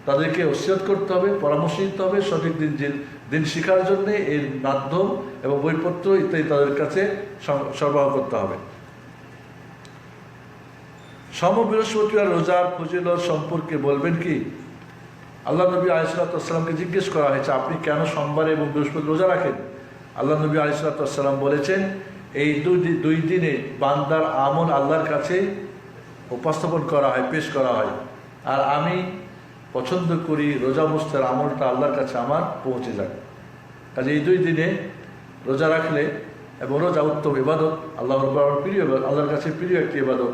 তাদেরকে ওসিয়ত করতে হবে, পরামর্শ দিতে হবে, সঠিক দিন শেখার জন্যে এর মাধ্যম এবং বইপত্র ইত্যাদি তাদের কাছে সরবরাহ করতে হবে। বৃহস্পতিবার রোজার ফজিলত সম্পর্কে বলবেন কি? আল্লাহ নবী আলাইহিসসালামকে জিজ্ঞেস করা হয়েছে, আপনি কেন সোমবারে এবং বৃহস্পতি রোজা রাখেন? আল্লাহ নবী আলাইহিসসালাম বলেছেন, এই দুই দিনে বান্দার আমল আল্লাহর কাছে উপস্থাপন করা হয়, পেশ করা হয়, আর আমি পছন্দ করি রোজা অবস্থার আমলটা আল্লাহর কাছে আমার পৌঁছে যায়। কাজে এই 2 দিনে রোজা রাখলে, এবং রোজা উত্তম ইবাদত, আল্লাহর কাছে প্রিয় একটি ইবাদত।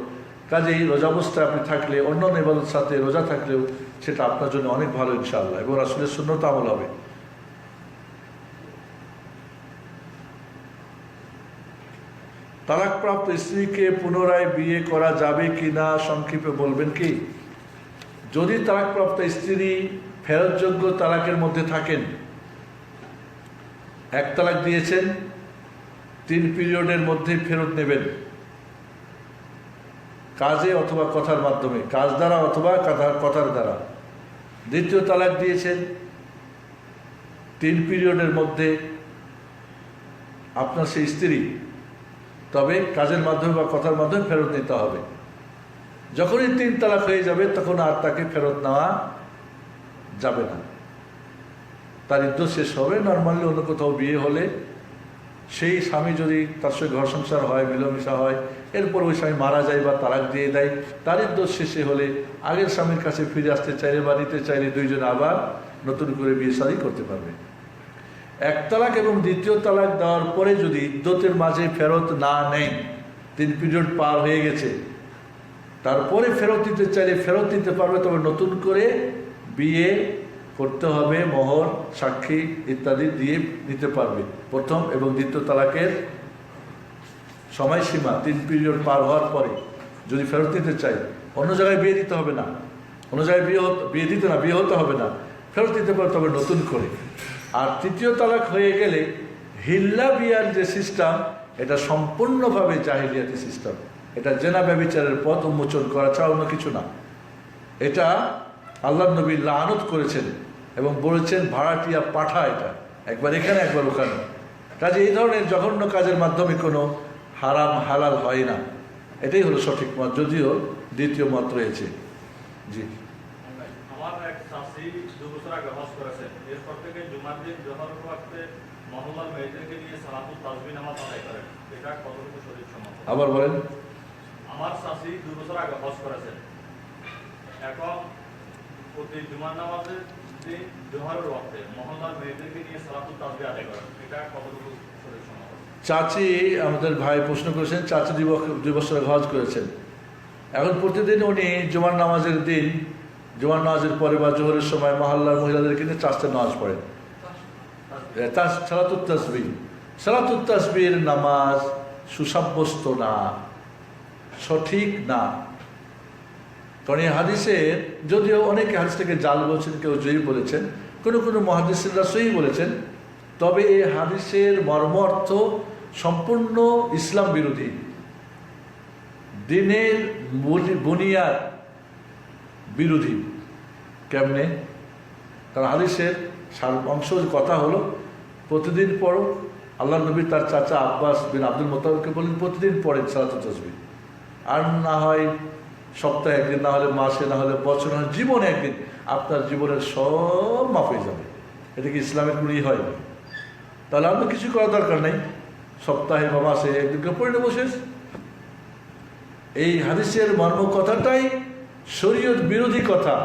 কাজেই রোজা অবস্থায় আপনি থাকলে, অন্যান্য ইবাদত সাথে রোজা থাকলেও সেটা আপনার জন্য অনেক ভালো ইনশাআল্লাহ, এবং রাসূলের সুন্নত আমল হবে। তালাকপ্রাপ্ত স্ত্রীকে পুনরায় বিয়ে করা যাবে কিনা সংক্ষেপে বলবেন কি? যদি তালাকপ্রাপ্ত স্ত্রী ফেরতযোগ্য তালাকের মধ্যে থাকেন, 1 তালাক দিয়েছেন, 3 পিরিয়ডের মধ্যে ফেরত নেবেন, কাজে অথবা কথার মাধ্যমে, কাজ দ্বারা অথবা কথার দ্বারা। 2য় তালাক দিয়েছেন, 3 পিরিয়ডের মধ্যে আপনার সেই স্ত্রী, তবে কাজের মাধ্যমে বা কথার মাধ্যমে ফেরত নিতে হবে। যখনই 3 তালাক হয়ে যাবে তখন আর তাকে ফেরত নেওয়া যাবে না, তার ইদ্যত শেষ হবে। নর্মালি অন্য কোথাও বিয়ে হলে সেই স্বামী যদি তার সঙ্গে ঘর সংসার হয়, মিলমিশা হয়, এরপর ওই স্বামী মারা যায় বা তালাক দিয়ে দেয়, তার ইদ্যত শেষে হলে আগের স্বামীর কাছে ফিরে আসতে চাইলে বা নিতে চাইলে দুইজনে আবার নতুন করে বিয়ে শাদী করতে পারবে। এক তালাক এবং দ্বিতীয় তালাক দেওয়ার পরে যদি ইদ্যতের মাঝে ফেরত না নেয়, 3 পিরিয়ড পার হয়ে গেছে, তারপরে ফেরত দিতে চাইলে ফেরত দিতে পারবে, তবে নতুন করে বিয়ে করতে হবে, মোহর সাক্ষী ইত্যাদি দিয়ে নিতে পারবে। প্রথম এবং দ্বিতীয় তালাকের সময়সীমা 3 পিরিয়ড পার হওয়ার পরে যদি ফেরত দিতে চাই, অন্য জায়গায় বিয়ে দিতে হবে না, অন্য জায়গায় বিয়ে হতে হবে না, ফেরত দিতে পারে, তবে নতুন করে। আর তৃতীয় তালাক হয়ে গেলে হিল্লা বিয়ার যে সিস্টেম, এটা সম্পূর্ণভাবে জাহিলিয়াতি সিস্টেম। এটা জেনা ব্যভিচারের পথ উন্মোচন করা ছাড়া অন্য কিছু না। এটা আল্লাহ নবী লানত করেছেন এবং বলেছেন ভাড়াটিয়া পাঠা, এটা একবার এখানে একবার ওখানে। কাজে এই ধরনের জঘন্য কাজের মাধ্যমে কোনো হারাম হালাল হয় না, এটাই হলো সঠিক মত, যদিও দ্বিতীয় মত রয়েছে। জি, আমার এক চাষি 2 বছর আগে হজ করেছেন, এরপর থেকে জুমার দিন জোহরের ওয়াক্তে মহল্লার মেয়েদেরকে নিয়ে সালাতুত তাসবিহ নামাজ আদায় করেন, এটা কতটুকু শরীয়ত সম্মত? আবার বলেন। আমার চাষি 2 বছর আগে হজ করেছেন, এখন প্রতি জুমার নামাজের দিন জোহরের ওয়াক্তে মহল্লার মেয়েদেরকে নিয়ে সালাতুত তাসবিহ আদায় করেন, এটা কতটুকু শরীয়ত সম্মত? চাচি, আমাদের ভাই প্রশ্ন করেছেন, চাচি 2 বছর হজ করেছেন, এখন প্রতিদিন উনি জুমার নামাজের দিন, জুমার নামাজের পরে বা জোহরের সময় মহল্লার মহিলাদেরকে নিয়ে চাষতে নামাজ পড়েন, সালাতুত তাসবিহ। সালাতুত তাসবিহর নামাজ সুসাব্যস্ত না, সঠিক না। কারণ এই হাদিসের, যদিও অনেকে হাদিসটাকে জাল বলছেন, কেউ জয়ী বলেছেন, কোনো কোনো মুহাদ্দিসিনরা সহিহ বলেছেন, তবে এই হাদিসের মর্ম অর্থ সম্পূর্ণ ইসলাম বিরোধী, দিনের বুনিয়াদ বিরোধী। কেমনে? কারণ হাদিসের অংশ কথা হলো প্রতিদিন পড়ো। আল্লাহ নবী তার চাচা আব্বাস বিন আব্দুল মুত্তালিবকে বলেন প্রতিদিন পড়েন সালাতুত তাসবিহ, আর না হয় সপ্তাহে একদিন, না হলে মাসে, না হলে বছর, না হলে জীবনে একদিন, আপনার জীবনের সব মাফ হয়ে যাবে। এটা কি ইসলামের গুণই হয়? তাহলে আপনার কিছু করার দরকার নেই, সপ্তাহে বা মাসে একদিনকে পড়ে নেবো, শেষ। এই হাদিসের মর্ম কথাটাই শরীয়ত বিরোধী কথা।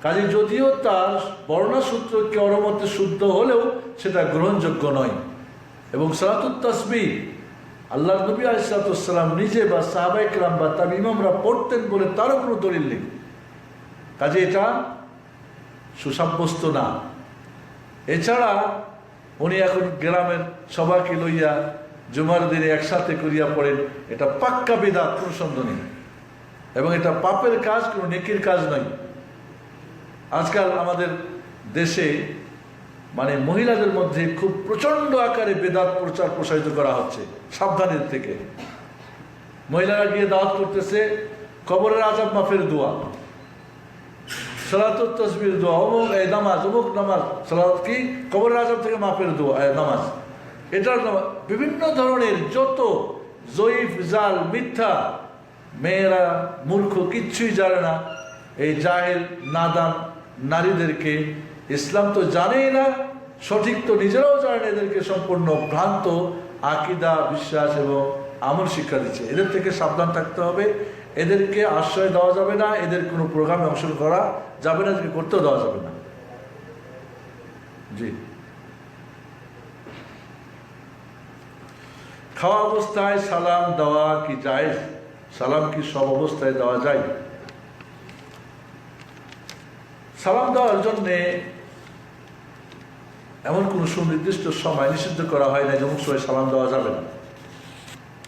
কাজে যদিও তার বর্ণাসূত্র কারো মতে শুদ্ধ হলেও সেটা গ্রহণযোগ্য নয়। এবং সালাতুত তাসবিহ আল্লাহ নবী আলাইহিস সালাম নিজে বা সাহাবায়ে কেরাম বা তার ইমামরা পড়তেন বলে তারও কোনো দলিল নেই। কাজে এটা সুসাব্যস্ত না। এছাড়া উনি এখন গ্রামের সবাইকে লইয়া জুমার দিনে একসাথে করিয়া পড়েন, এটা পাক্কা বিদআত, কোনো সন্দেহ নেই। এবং এটা পাপের কাজ, কোনো নেকির কাজ নয়। আজকাল আমাদের দেশে মানে মহিলাদের মধ্যে খুব প্রচণ্ড আকারে বেদাত প্রচার প্রসারিত করা হচ্ছে, সাবধানের থেকে। মহিলারা গিয়ে দাওয়াত করতেছে কবরের আযাব মাফের দোয়া, সালাতুত তাসবিহর দোয়া, অমুক নামাজ, অমুক নামাজ, সালাত কি কবরের আযাব থেকে মাফের দোয়া নামাজ, এটার বিভিন্ন ধরনের যত জয়ীফ জাল মিথ্যা। মেয়েরা মূর্খ, কিচ্ছুই জানে না। এই জাহেল নাদান নারীদেরকে ইসলাম তো জানেই না, সঠিক তো নিজেরাও জানে না, এদেরকে সম্পূর্ণ ভ্রান্ত আকীদা, বিশ্বাস এবং আমল শিক্ষা দিচ্ছে। এদের থেকে সাবধান থাকতে হবে। এদেরকে আশ্রয় দেওয়া যাবে না, এদের কোনো প্রোগ্রামে অংশগ্রহণ করা যাবে না, এদেরকে করতেও দেওয়া যাবে না। জি, খাওয়া অবস্থায় সালাম দেওয়া কি জায়েজ? সালাম কি সব অবস্থায় দেওয়া যায়? সালাম দেওয়ার জন্যে এমন কোনো সুনির্দিষ্ট সময় নিষিদ্ধ করা হয় না যেমন সময় সালাম দেওয়া যাবে না।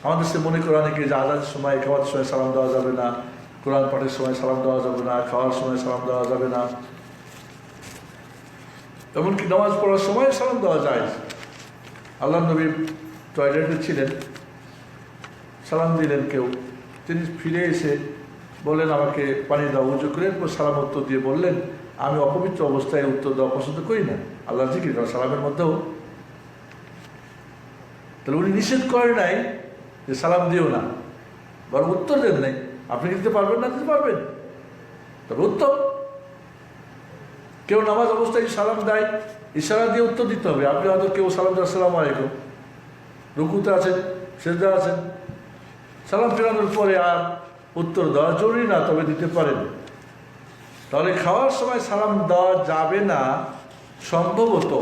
আমাদের সে মনে করা নাকি যে আজানের সময়, খাওয়ার সময় সালাম দেওয়া যাবে না, কোরআন পাঠের সময় সালাম দেওয়া যাবে না, খাওয়ার সময় সালাম দেওয়া যাবে না, এমনকি নামাজ পড়ার সময় সালাম দেওয়া যায়। আল্লাহ নবী টয়লেটে ছিলেন, সালাম দিলেন কেউ, তিনি ফিরে এসে বললেন আমাকে পানি দাও, উজু করে এরপর সালাম উত্তর দিয়ে বললেন আমি অপবিত্র অবস্থায় উত্তর দেওয়া পছন্দ করি না, আল্লাহ জিকির করা সালামের মধ্যেও। তাহলে উনি নিষেধ করেন নাই যে সালাম দিও না, বরং উত্তর দেন নাই। আপনি দিতে পারবেন না, দিতে পারবেন, তবে উত্তম। কেউ নামাজ অবস্থায় সালাম দেয়, ইশারা দিয়ে উত্তর দিতে হবে। আপনি হয়তো কেউ সালাম দেয় আসসালামু আলাইকুম, রুকুতে আছেন, সেজদা আছেন, সালাম ফেরানোর পরে আর উত্তর দেওয়া জরুরি না, তবে দিতে পারেন। তাহলে খাওয়ার সময় সালাম দেওয়া যাবে না, সম্ভবত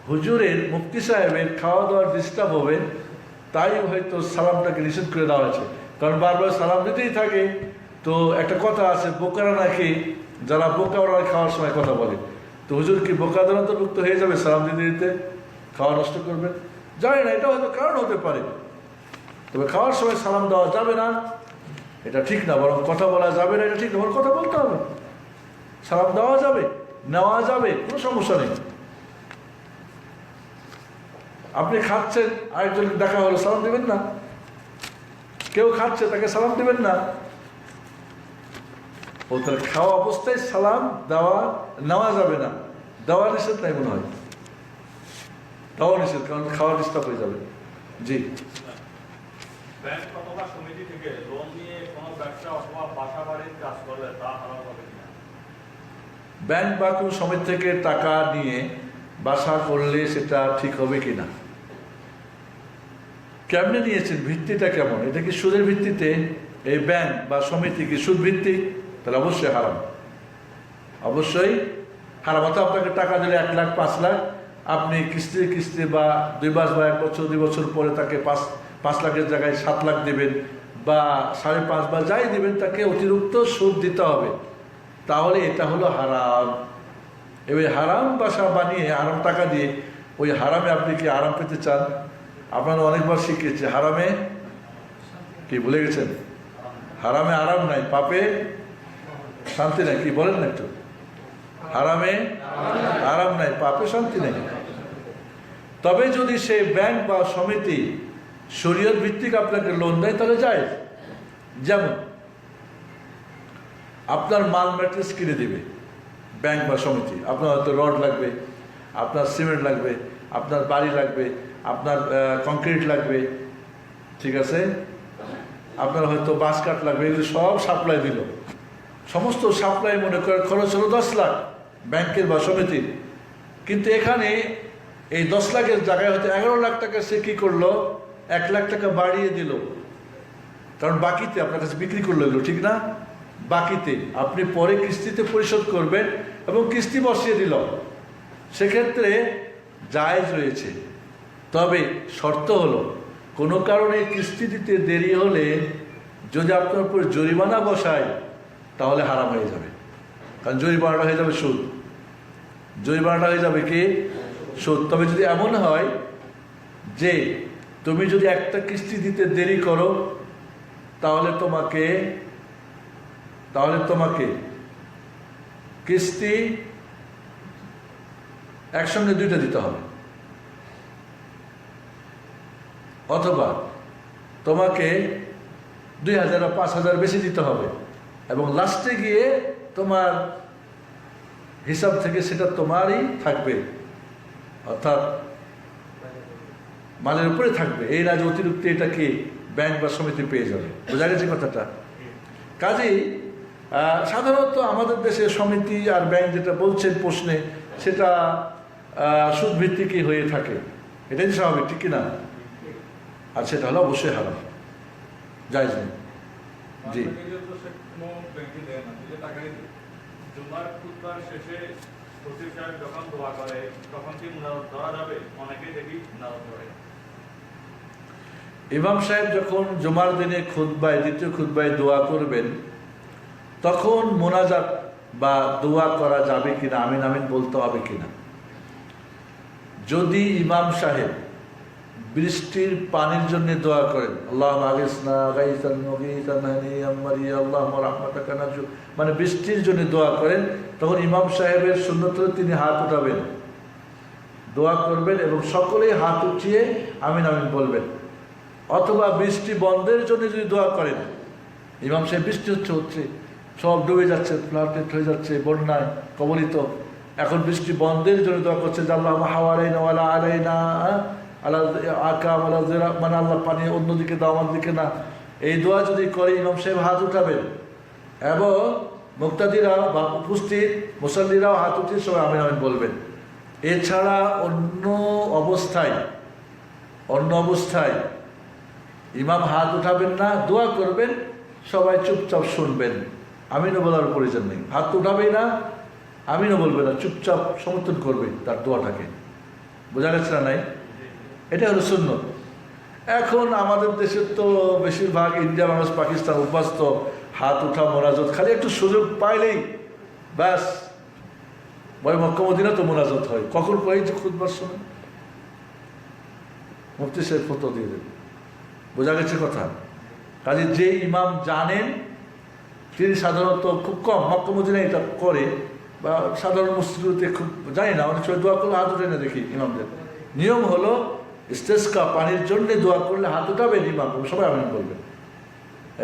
হুজুরের মুফতি সাহেবের খাওয়া দাওয়ার ডিস্টার্ব হবে, তাই হয়তো সালামটাকে নিষেধ করে দেওয়া হয়েছে। কারণ বারবার সালাম দিতেই থাকে, তো একটা কথা আছে, বোকারা নাকি, যারা বোকা ওরা খাওয়ার সময় কথা বলে, তো হুজুর কি বোকাদের অন্তর্ভুক্ত হয়ে যাবে সালাম দিতে দিতে, খাওয়া নষ্ট করবেন? জানি না, এটা হয়তো কারণ হতে পারে। তবে খাওয়ার সময় সালাম দেওয়া যাবে না এটা ঠিক না, বরং কথা বলা যাবে না এটা ঠিক না, বরং কথা বলতে হবে। সালাম দেওয়া যাবে, নেওয়া যাবে, কোনো সমস্যা নেই। আপনি খাচ্ছেন, আরেকজনকে দেখা হলো, সালাম দিবেন না? কেউ খাচ্ছে, তাকে সালাম দিবেন না? ও তার খাওয়া অবস্থায় সালাম দেওয়া নেওয়া যাবে না, দেওয়া নিষেধ নাই মনে হয়, দেওয়া নিষেধ, কারণ খাওয়া ডিস্টার্ব হয়ে যাবে। জি। ব্যাংক অথবা সমিতি থেকে লোন নিয়ে কোনো ব্যবসা অথবা বাসা বাড়ির কাজ করলে তা হারাম হবে কিনা? ব্যাংক বা কোনো সমিতি থেকে টাকা নিয়ে বাসা করলে সেটা ঠিক হবে কিনা? কেমনে নিয়েছেন, ভিত্তিটা কেমন? এটা কি সুদের ভিত্তিতে? এই ব্যাংক বা সমিতি কি সুদ ভিত্তিক? তাহলে অবশ্যই হারাম, অবশ্যই হারাম। অর্থাৎ আপনাকে টাকা দিলে 1 লাখ 5 লাখ, আপনি কিস্তি কিস্তি বা 2 মাস বা 1 বছর 2 বছর পরে তাকে 5 লাখের জায়গায় 7 লাখ দেবেন বা 5.5 বা যাই দেবেন, তাকে অতিরিক্ত সুদ দিতে হবে, তাহলে এটা হলো হারাম। এবার হারাম বাসা বানিয়ে হারাম টাকা দিয়ে ওই হারামে আপনি কি আরাম পেতে চান? আপনারা অনেকবার শিখিয়েছে, হারামে কি ভুলে গেছেন? হারামে আরাম নাই, পাপে শান্তি নাই। কি বলেন না একটু? হারামে আরাম নাই, পাপে শান্তি নেই। তবে যদি সে ব্যাংক বা সমিতি শরীয়ত ভিত্তিক আপনাকে লোন দেয়, তাহলে যায়। যেমন আপনার মাল ম্যাট্রেস কিনে দিবে ব্যাংক বা সমিতি, আপনার হয়তো রড লাগবে, আপনার সিমেন্ট লাগবে, আপনার বাড়ি লাগবে, আপনার কংক্রিট লাগবে, ঠিক আছে, আপনার হয়তো বাঁশ কাঠ লাগবে, এগুলো সব সাপ্লাই দিল। সমস্ত সাপ্লাই মনে করার খরচ হলো 10 লাখ ব্যাংকের বা সমিতির। কিন্তু এখানে এই 10 লাখের জায়গায় হয়তো 11 লাখ টাকা সে কী করলো, 1 লাখ টাকা বাড়িয়ে দিল, কারণ বাকিতে আপনার কাছে বিক্রি করলো এগুলো, ঠিক না? বাকিতে আপনি পরে কিস্তিতে পরিশোধ করবেন এবং কিস্তি বসিয়ে দিল, সেক্ষেত্রে জায়েজ রয়েছে। তবে শর্ত হলো, কোনো কারণে কিস্তি দিতে দেরি হলে যদি আপনার উপর জরিমানা বসায়, তাহলে হারাম হয়ে যাবে, কারণ জরিমানাটা হয়ে যাবে সুদ, জরিমানাটা হয়ে যাবে কি সুদ। তবে যদি এমন হয় যে তুমি যদি একটা কিস্তি দিতে দেরি করো, তাহলে তোমাকে কিস্তি একসঙ্গে 2টা দিতে হবে, অথবা তোমাকে 2000 বা 5000 বেশি দিতে হবে, এবং লাস্টে গিয়ে তোমার হিসাব থেকে সেটা তোমারই থাকবে, অর্থাৎ মালের উপরে থাকবে। এই না যে অতিরিক্ত এটাকে ব্যাংক বা সমিতি পেয়ে যাবে। বোঝা গেছে কথাটা? কাজেই সাধারণত আমাদের দেশে সমিতি আর ব্যাংক যেটা বলছেন প্রশ্নে, সেটা সুদ ভিত্তিকই হয়ে থাকে, এটাই স্বাভাবিক, ঠিক কিনা? আর সেটা হলো অবশ্যই হারাম, জায়েজ নেই। জি। জুমার খুতবার শেষে খতিব সাহেব যখন দোয়া করে, তখন কি মুনাজাত ধরা যাবে? অনেকেই দেখি মুনাজাত করে। ইমাম সাহেব যখন জুমার দিনে খুতবায়, দ্বিতীয় খুতবায় দোয়া করবেন, তখন মোনাজাত বা দোয়া করা যাবে কিনা, আমিন আমিন বলতে হবে কিনা? যদি ইমাম সাহেব বৃষ্টির পানির জন্য দোয়া করেন, আল্লাহ আগিসনা গাইসান মুগীসান হানিয়াম মারিয়া আল্লাহুম্মা রাহমাতাকা নারজু, মানে বৃষ্টির জন্য দোয়া করেন, তখন ইমাম সাহেবের সুন্নত হলো তিনি হাত উঠাবেন, দোয়া করবেন এবং সকলেই হাত উঠিয়ে আমিন আমিন বলবেন। অথবা বৃষ্টি বন্ধের জন্য যদি দোয়া করেন, ইমাম সাহেব বৃষ্টি হচ্ছে, সব ডুবে যাচ্ছে, ফ্লাডেড হয়ে যাচ্ছে, বন্যায় কবলিত, এখন বৃষ্টি বন্ধের জন্য দোয়া করছে যে আল্লাহ হাওয়ালাইনা ওয়ালা আলাইনা আল্লাহ আকাম আল্লাহ, মানে আল্লাহ পানি অন্যদিকে দাও, আমার দিকে না। এই দোয়া যদি করে, ইমাম সাহেব হাত উঠাবেন এবং মুক্তাদিরা বা উপস্থিত মুসল্লিরাও হাত উঠিয়ে সবাই আমিন আমিন বলবেন। এছাড়া অন্য অবস্থায় ইমাম হাত উঠাবেন না, দোয়া করবেন, সবাই চুপচাপ শুনবেন, আমিনও বলার প্রয়োজন নেই। হাত উঠাবেই না, আমিনও বলবে না, চুপচাপ সমর্থন করবে তার দোয়াটাকে। বোঝা গেছে না? নাই, এটা হলো সুন্নত। এখন আমাদের দেশের তো বেশিরভাগ ইন্ডিয়া, বাংলাদেশ, পাকিস্তান অভ্যস্ত হাত উঠা মোনাজত, খালি একটু সুযোগ পাইলেই ব্যাস বয় মক্কা মদিনা তো মোনাজত হয়। কখন কই যে খুতবার সময় মুফতি সাহেব ফটো দিয়ে দেবে। বোঝা গেছে কথা? কাজে যে ইমাম জানেন তিনি সাধারণত খুব কম মক্কা মদিনায় এটা করে, বা সাধারণ মসজিদগুলোতে খুব জানি না, অনেক সময় দোয়া করলে হাত উঠে না দেখি ইমামদের। নিয়ম হলো ইস্তেসকা, পানির জন্য দোয়া করলে হাত উঠাবেন ইমাম, সবাই আমিন বলবেন,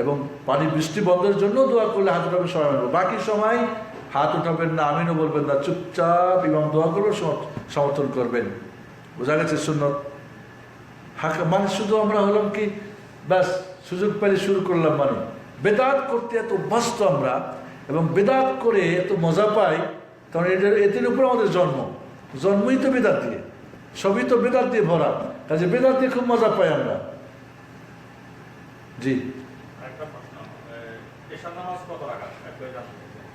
এবং পানি বৃষ্টি বন্ধের জন্য দোয়া করলে হাত উঠাবেন, সবাই আমিন বলবেন। বাকি সময় হাত উঠাবেন না, আমিনও বলবেন না, চুপচাপ ইমাম দোয়া করলে সমর্থন করবেন। বোঝা গেছে সুন্নত? মানে শুধু আমরা হলাম কি ব্যাস সুযোগ পেলে শুরু করলাম, মানে বেদাত করতে এত অভ্যস্ত আমরা, এবং বেদাত করে এত মজা পাই, কারণ এদের উপর আমাদের জন্মই তো বেদাত দিয়ে, সবই তো বেদাত দিয়ে ভরা, কাজে বেদাত দিয়ে খুব মজা পাই আমরা। জি, একটা প্রশ্ন, এশার নামাজ কত রাকাত? একবার জানতে চাই।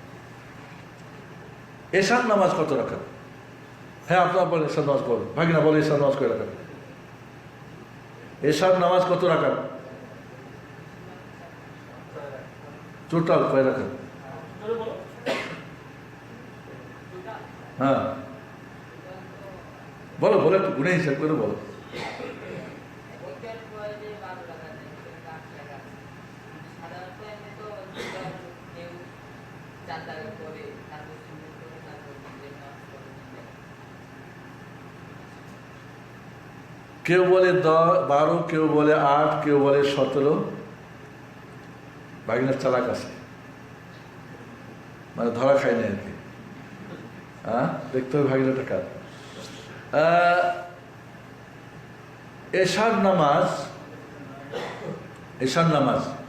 এশার নামাজ কত রাখাত? হ্যাঁ, আপনার বলে এশার নামাজ বলেন, ভাগিনা বলে এশার নামাজ কয় রাখাত? এশার নামাজ কত রাখাত? টোটাল কয় রাখাত? হ্যাঁ বলো বলো, একটু গুণে হিসাব করে বলো। কেউ বলে 12, কেউ বলে 8, কেউ বলে 17। বাগিনার চালাক আছে, মানে ধরা খায় না আর কি। হ্যাঁ, দেখতে হবে ভাগিনাটা কার।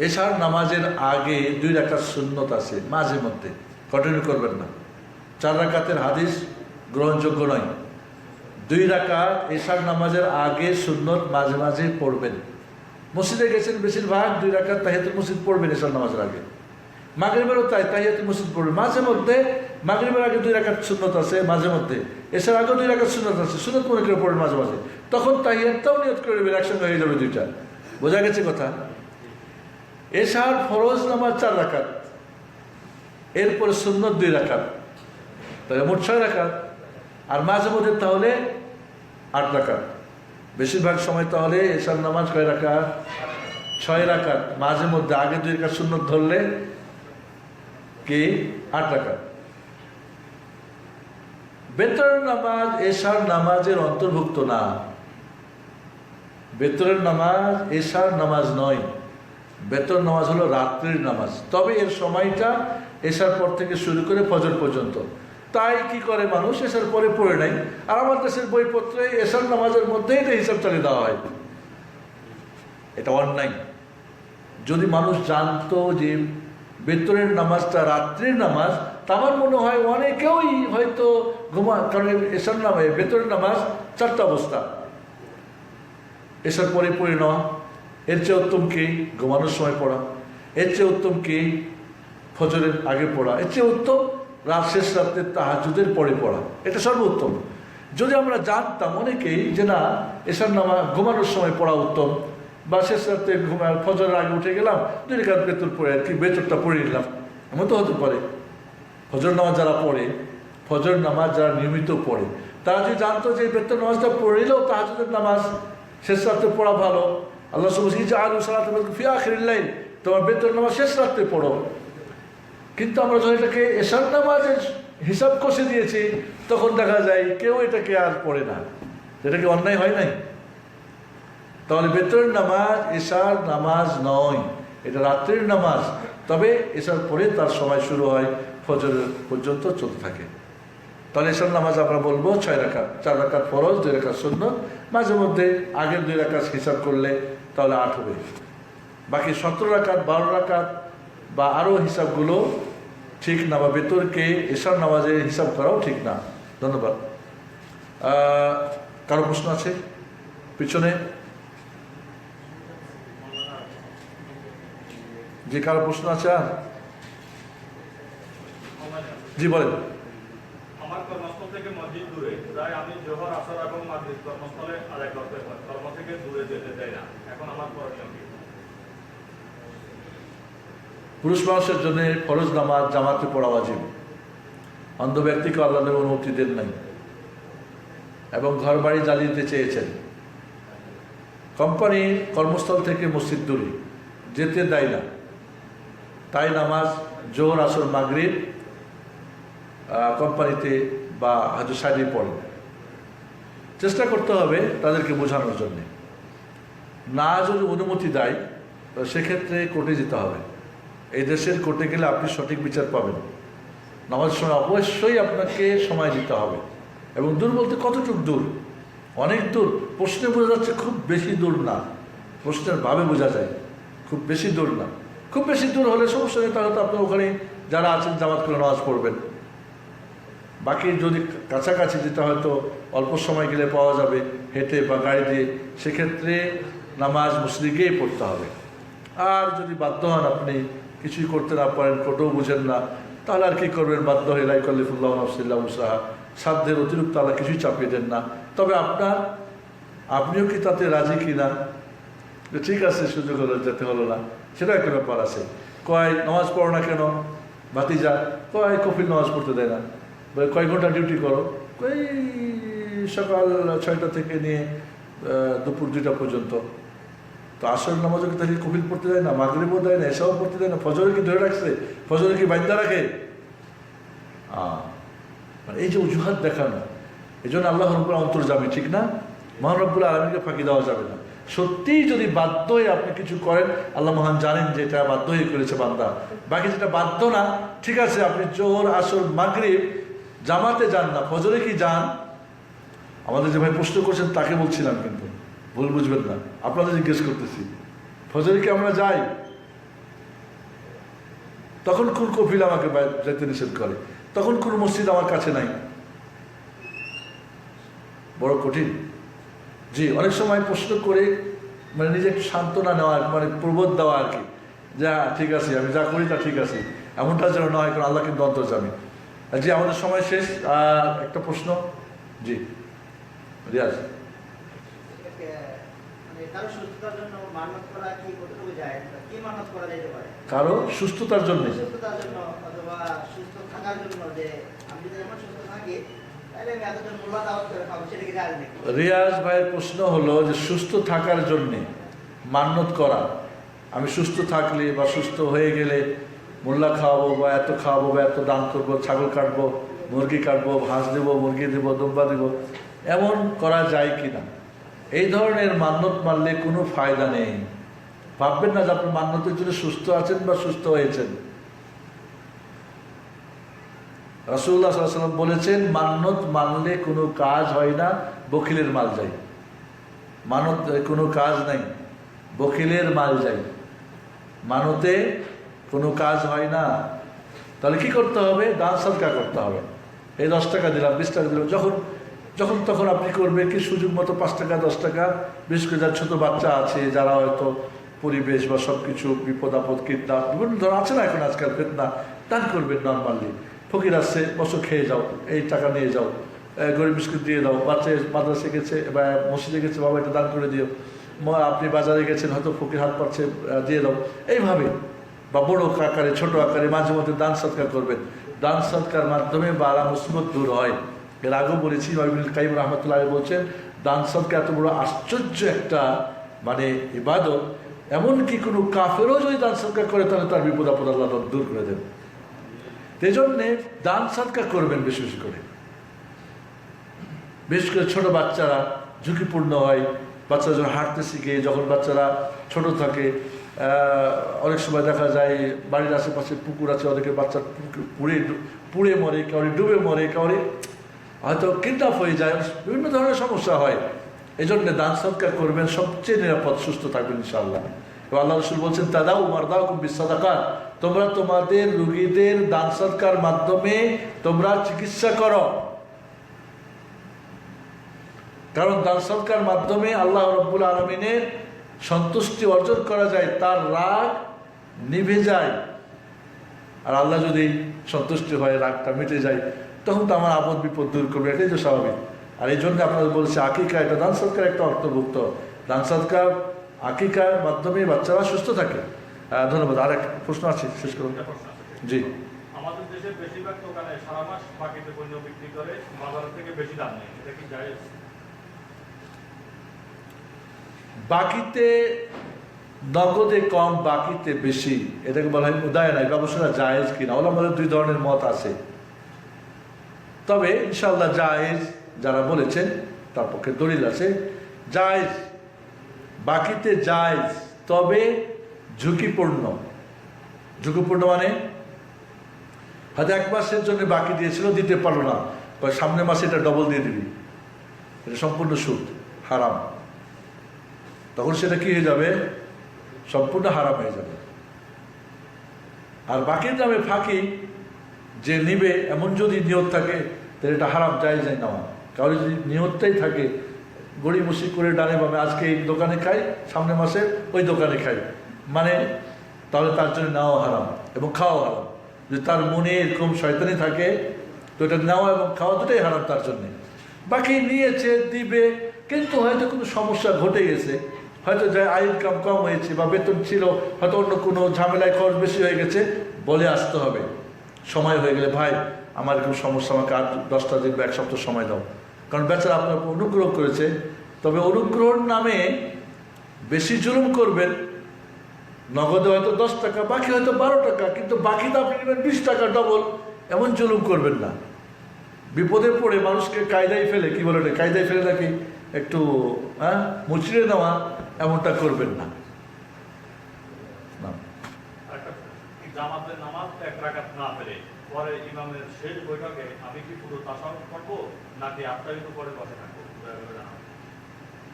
এশার নামাজের আগে 2 রাকাত সুন্নত আছে, মাঝে মধ্যে কন্টিনিউ করবেন না। 4 রাকাতের হাদিস গ্রহণযোগ্য নয়। 2 রাকাত এশার নামাজের আগে সুন্নত মাঝে মাঝে পড়বেন। মসজিদে গেছেন বেশিরভাগ 2 রাকাত তাহিয়াতুল মসজিদ পড়বেন এশার নামাজের আগে। মাগরিবেরও তাই, তাহিয়াতুল মসজিদ পড়বেন মাঝে মধ্যে। মাগরিবের আগে 2 রাকাত সুন্নত আছে মাঝে মধ্যে, এশার আগে 2 রাকাত সুন্নত আছে, সুন্নত মনে করে পড়বেন মাঝে মাঝে। তখন তাহিয়াতটাও নিয়ত করে নেবেন, একসঙ্গে হয়ে যাবে 2টা। বোঝা গেছে কথা? এশার ফরজ নামাজ 4 রাকাত, এরপরে সুন্নত 2 রাকাত, তাহলে মোট 6 রাকাত। আর মাঝে মধ্যে তাহলে 8 রাকাত। বেশিরভাগ সময় তাহলে এশার নামাজ কয় রাকাত? 6 রাকাত। মাঝে মধ্যে আগে 2 রাকাত সুন্নত ধরলে কি 8 রাকাত। বেতরের নামাজ এশার নামাজের অন্তর্ভুক্ত না। বেতরের নামাজ এশার নামাজ নয়। বেতর নামাজ হলো রাত্রির নামাজ, তবে এর সময়টা এশার পর থেকে শুরু করে ফজর পর্যন্ত। তাই কি করে মানুষ এশার পরে পড়ে নেয়, আর আমার দেশের বইপত্রে এশার নামাজের মধ্যেই এটা হিসাব চালিয়ে দেওয়া হয়। এটা অন্যায়। যদি মানুষ জানতো যে বেতরের নামাজটা রাত্রির নামাজ, তা আমার মনে হয় অনেকেই হয়তো কারণ এশার নামাজ বেতরের নামাজ 4টা অবস্থা, এশার পরে পড়ে নেওয়া, এর চেয়ে উত্তম কি ঘুমানোর সময় পড়া, এর চেয়ে উত্তম কি ফজরের আগে পড়া, এর চেয়ে উত্তম রাত শেষ রাত্রে তাহাজ্জুদের পরে পড়া, এটা সর্বোত্তম। যদি আমরা জানতাম অনেকেই যে না এশার নামাজ ঘুমানোর সময় পড়া উত্তম, বা শেষ রাত্রে ফজরের আগে উঠে গেলাম 2 রাকাত বেতর পড়ে আর কি বেতরটা পড়ে নিলাম, এমন তো হতে পারে। ফজর নামাজ যারা পড়ে, ফজর নামাজ যারা নিয়মিত পড়ে, তারা যদি জানতো যে বেতর নামাজটা পড়ে নিলেও তাহাজ্জুদের নামাজ শেষ রাত্রে পড়া ভালো, আল্লাহ ফি আখিরিল লাইল, তোমার বেতর নামাজ শেষ রাত্রে পড়ো। কিন্তু আমরা যখন এটাকে এশার নামাজের হিসাব কষে দিয়েছি, তখন দেখা যায় কেউ এটাকে আর পড়ে না। এটাকে অন্যায় হয় নাই? তাহলে বেতরের নামাজ এশার নামাজ নয়, এটা রাত্রির নামাজ। তবে এশার পরে তার সময় শুরু হয়, ফজর পর্যন্ত চলতে থাকে। তাহলে এশার নামাজ আমরা বলবো 6 রাকাত, 4 রাকাত ফরজ, 2 রাকাত সুন্নত, মাঝে মধ্যে আগের 2 রাকাত হিসাব করলে তাহলে 8 হবে। বাকি 17 রাকাত, 12 রাকাত বা আরও হিসাবগুলো ঠিক না, বা বেতরকে এশার নামাজে হিসাব করাও ঠিক না। ধন্যবাদ। কারো প্রশ্ন আছে পিছনে? যে কারো প্রশ্ন আছে আর? জি বলেন। আমার কর্মস্থল থেকে মসজিদ দূরে, তাই আমি জোহর, আসর এবং মাগরিব কর্মস্থলে আদায় করতে হয়। কর্ম থেকে দূরে যেতে দেয় না। এখন আমার করণীয় কি? পুরুষ মানুষের জন্য ফরজ নামাজ জামাতে পড়া ওয়াজিব। অন্ধ ব্যক্তিকে আল্লাহ নবী অনুমতি দেন নাই এবং ঘর বাড়ি জ্বালিয়ে দিতে চেয়েছেন। কোম্পানি কর্মস্থল থেকে মসজিদ দূরে যেতে দেয় না, তাই নামাজ জোহর, আসর, মাগরিব কোম্পানিতে বা হয়তো সাইডে পড়েন। চেষ্টা করতে হবে তাদেরকে বোঝানোর জন্যে। না যদি অনুমতি দেয় তো সেক্ষেত্রে কোর্টে যেতে হবে। এই দেশের কোর্টে গেলে আপনি সঠিক বিচার পাবেন। নামাজের সময় অবশ্যই আপনাকে সময় দিতে হবে। এবং দূর বলতে কতটুকু দূর? অনেক দূর। প্রশ্নে বোঝা যাচ্ছে খুব বেশি দূর না, প্রশ্নের ভাবে বোঝা যায় খুব বেশি দূর না। খুব বেশি দূর হলে সমস্যা নেই, তাহলে তো আপনি ওখানে যারা আছেন জামাত করে নামাজ পড়বেন। বাকি যদি কাছাকাছি, যেটা হয়তো অল্প সময় গেলে পাওয়া যাবে হেঁটে বা গাড়ি দিয়ে, সেক্ষেত্রে নামাজ মসজিদে পড়তে হবে। আর যদি বাধ্য হন, আপনি কিছুই করতে না পারেন, কোটেও বুঝেন না, তাহলে আর কি করবেন? বাধ্য হয়ে লা ইউকাল্লিফুল্লাহু নাফসান ইল্লা উসআহা, সাধ্যের অতিরিক্ত আল্লাহ কিছুই চাপিয়ে দেন না। তবে আপনিও কি তাতে রাজি কি না, যে ঠিক আছে সুযোগ হলো যেতে হলো না, সেটা একটা ব্যাপার আছে। কয় নামাজ পড়ো না কেন ভাতিজা? কয় কফিল নামাজ পড়তে দেয় না। কয় ঘন্টা ডিউটি করো? ওই সকাল 6টা থেকে নিয়ে দুপুর 2টা পর্যন্ত। তো আসর নামাজও কি তাকে কফিল পড়তে দেয় না, মাগরিবও দেয় না, এসবও পড়তে দেয় না, ফজরে কি ধরে রাখছে? ফজরে কি বাধ্যা রাখে? মানে এই যে অজুহাত দেখানো, এই জন্য আল্লাহ রব্বুল অন্তর্জামী, ঠিক না? মহান রব্বুল আলমীকে ফাঁকি দেওয়া যাবে না। সত্যিই যদি বাধ্য হয়ে আপনি কিছু করেন, আল্লাহ মহান জানেন যে এটা বাধ্য হয়ে করেছে বান্দা। বাকি যেটা বাধ্য না, ঠিক আছে আপনি জোহর, আসর, মাগরিব জামাতে যান না, ফজরে কি যান? আমাদের যে ভাই প্রশ্ন করছেন তাকে বলছিলাম, কিন্তু ভুল বুঝবেন না, আপনাদের জিজ্ঞেস করতেছি। ফজরে কি আমরা যাই? তখন কোন কফিল আমাকে যেতে নিষেধ করে? তখন কোন মসজিদ আমার কাছে নাই? বড় কঠিন। জি, অনেক সময় প্রশ্ন করে মানে নিজে একটু সান্ত্বনা নেওয়া, মানে প্রবোধ দেওয়া আর কি, যা ঠিক আছে আমি যা করি তা ঠিক আছে, এমনটা যেন নয়, কারণ আল্লাহ কিন্তু অন্তর্জামী। জি, আমাদের সময় শেষ। আর একটা প্রশ্ন। জি রিয়াজ। কারো সুস্থতার জন্য মানত করা কি কতটুকু যায়? কি মানত করা যেতে পারে কারো সুস্থতার জন্য? সুস্থতার জন্য অথবা সুস্থ থাকার জন্য, যে আমি যেমন সুস্থ থাকি তাহলে আমি এতজন মোল্লা দাওয়াত করে খাবো, সেটা কি যায় নাকি? রিয়াজ ভাইয়ের প্রশ্ন হলো যে সুস্থ থাকার জন্যে মান্যত করা, আমি সুস্থ থাকলে বা সুস্থ হয়ে গেলে মোল্লা খাওয়াবো বা এত খাওয়াবো বা এত দান করবো, ছাগল কাটবো, মুরগি কাটবো, হাঁস দেবো, মুরগি দেবো, দুম্বা দেবো, এমন করা যায় কি না? এই ধরনের মান্যত মানলে কোনো ফায়দা নেই। ভাববেন না যে আপনি মান্যতের জন্য সুস্থ আছেন বা সুস্থ হয়েছেন। রাসূলুল্লাহ সাল্লাল্লাহু আলাইহি ওয়াসাল্লাম বলেছেন, মান্যত মানলে কোনো কাজ হয় না, বখিলের মাল যায়। মানত কোনো কাজ নাই, বখিলের মাল যায়। মানতে কোনো কাজ হয় না। তাহলে কি করতে হবে? দান সদকা করতে হবে। এই 10 টাকা দিলাম, 20 টাকা দিলাম, যখন তখন আপনি করবেন কি সুযোগ মতো 5 টাকা 10 টাকা, বিশেষ করে যারা ছোটো বাচ্চা আছে, যারা হয়তো পরিবেশ বা সব কিছু বিপদ আপদ কীটনাক বিভিন্ন ধর আছে না এখন আজকাল ফেতনা, দান করবেন নর্মালি। ফকির আসছে, বছর খেয়ে যাও, এই টাকা নিয়ে যাও, গরিব বিস্কুট দিয়ে দাও, বাচ্চা মাদ্রাসে গেছে বা মসজিদে গেছে, বাবা এটা দান করে দিও, আপনি বাজারে গেছেন, হয়তো ফকির হাত পাচ্ছে, দিয়ে দাও। এইভাবে বা বড় আকারে ছোট আকারে মাঝে মধ্যে দান সৎকার করবেন। দান সৎকার মাধ্যমে বালা মুসিবত দূর হয়। এর আগেও বলেছি, ইবনুল কাইয়িম রাহমাতুল্লাহ আলাইহি বলছেন, দান সৎকার এত বড় আশ্চর্য একটা মানে ইবাদত, এমনকি কোনো কাফেরও যদি দান সৎকার করে তাহলে তার বিপদ আপদ আল্লাহ দূর করে দেন। এই জন্যে দান সৎকার করবেন বিশেষ করে। বিশেষ করে ছোটো বাচ্চারা ঝুঁকিপূর্ণ হয়, বাচ্চারা যখন হাঁটতে শিখে, যখন বাচ্চারা ছোট থাকে, অনেক সময় দেখা যায় বাড়ির আশেপাশে পুকুর আছে, অনেকে বাচ্চা পুড়ে মরে, কাউরে ডুবে মরে, কাউরে হয়তো কিডন্যাপ হয়ে যায়, বিভিন্ন ধরনের সমস্যা হয়। এই জন্য দান সৎকার করবেন, সবচেয়ে নিরাপদ, সুস্থ থাকবেন ইনশাআল্লাহ। এবং আল্লাহ রাসূল বলছেন, তাদাউ মারদাকুম বিসসাদাকাত, তোমরা তোমাদের রোগীদের দান সৎকার মাধ্যমে তোমরা চিকিৎসা করো। কারণ দান সৎকার মাধ্যমে আল্লাহ রাব্বুল আলামিনের সন্তুষ্টি অর্জন করা যায়, তার রাগ নিভে যায় আর আল্লাহ যদি সন্তুষ্ট হয়, রাগটা মিটে যায়, তখন তো আমার আপদ বিপদ দূর করবে, এটাই তো স্বাভাবিক। আর এই জন্য আপনাদের বলছে আকিকা এটা দান সৎকার একটা অন্তর্ভুক্ত। দান সৎকার আকিকার মাধ্যমে বাচ্চারা সুস্থ থাকে। ধন্যবাদ। আর একটা প্রশ্ন আছে, শেষ করুন। একটা প্রশ্ন আছে। জি। আমাদের দেশের বেশিরভাগ দোকানে সারা মাস বাকিতে পণ্য বিক্রি করে বাজার থেকে বেশি দাম নেই, এটা কি জায়েজ? বাকিতে নগদে কম, বাকিতে বেশি, এটাকে বলা হয় মুদায়না। এই ব্যবসাটা জায়েজ কিনা, আমাদের দুই ধরনের মত আছে। তবে ইনশাআল্লাহ জায়েজ যারা বলেছেন তার পক্ষে দলিল আছে, জায়েজ, বাকিতে জায়েজ, তবে ঝুঁকিপূর্ণ। ঝুঁকিপূর্ণ মানে হয়তো 1 মাসের জন্য বাকি দিয়েছিল, দিতে পারলো না, সামনের মাসে এটা ডবল দিয়ে দিবি, এটা সম্পূর্ণ সুদ, হারাম। তখন সেটা কি হয়ে যাবে? সম্পূর্ণ হারাম হয়ে যাবে। আর বাকির দামে ফাঁকি যে নিবে এমন যদি নিয়ত থাকে, তাহলে এটা হারাম, যায় নেওয়া। কারণ যদি নিয়তটাই থাকে গড়িমসি করে ডানে বামে, আজকে এই দোকানে খাই, সামনের মাসে ওই দোকানে খাই, মানে তাহলে তার জন্য নেওয়া হারাম এবং খাওয়া হারাম। যদি তার মনে এরকম শয়তানি থাকে, তো এটা নেওয়া এবং খাওয়া দুটাই হারাম তার জন্যে। বাকি নিয়েছে, দিবে, কিন্তু হয়তো কোনো সমস্যা ঘটে গেছে, হয়তো যে আয় ইনকাম কম হয়েছে বা বেতন ছিল, হয়তো অন্য কোনো ঝামেলায় খরচ বেশি হয়ে গেছে, বলে আসতে হবে। সময় হয়ে গেলে, ভাই আমার এরকম সমস্যা, আমাকে আর 10টা দিন বা 1 সপ্তাহ সময় দাও। কারণ বেচারা আপনার উপর অনুগ্রহ করেছে। তবে অনুগ্রহের নামে বেশি জুলুম করবেন। নগদে হয়তো 10 টাকা, বাকি হয়তো 12 টাকা, কিন্তু বাকিটা আপনি নেবেন 20 টাকা ডবল, এমন জুলুম করবেন না। বিপদে পড়ে মানুষকে কায়দায় ফেলে, কি বলে কায়দায় ফেলে নাকি একটু মুচড়ে নেওয়া, এমনটা করবেন না। একটা জামাতের নামাজ 1 রাকাত না পেলে পরে ইমামের শেষ বৈঠকে আমি কি পুরো তাসাউদ করবো নাকি আত্মায়িত করে বসে থাকবো?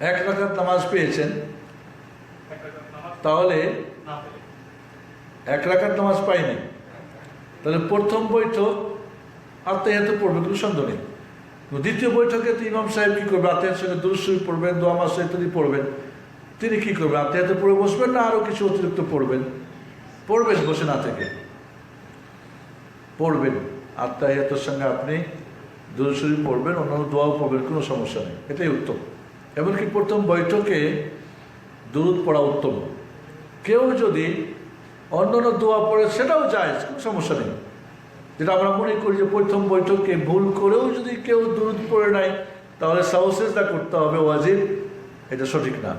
1 রাকাত নামাজ পেয়েছেন, 1 রাকাত নামাজ তাহলে না পেলে 1 রাকাত নামাজ পাইনি, তাহলে প্রথম বৈঠক আত্মাহিয়াত পড়বে, কোনো সন্দেহ নেই। দ্বিতীয় বৈঠকে তো ইমাম সাহেব কি করবে? আত্মাহিয়াত সঙ্গে দুরূদ শরীফ পড়বেন, দোয়া মাসা ইত্যাদি পড়বেন। তিনি কি করবেন? আত্মাহিয়াত পড়ে বসবেন না আরও কিছু অতিরিক্ত পড়বেন? পড়বেন, বসে না থেকে পড়বেন। আত্মাহিয়াতের সঙ্গে আপনি দুরূদ শরীফ পড়বেন, অন্যান্য দোয়াও পড়বেন, কোনো সমস্যা নেই, এটাই উত্তম। এমনকি প্রথম বৈঠকে দুরূদ পড়া উত্তম। কেউ যদি অন্যান্য দোয়া পড়ে সেটাও যায়, কোনো সমস্যা নেই। যেটা আমরা মনে করি যে প্রথম বৈঠকে ভুল করেও যদি কেউ দুরূদ পড়ে নাই, তাহলে সাউসেজদা করতে হবে ওয়াজিব, এটা সঠিক না,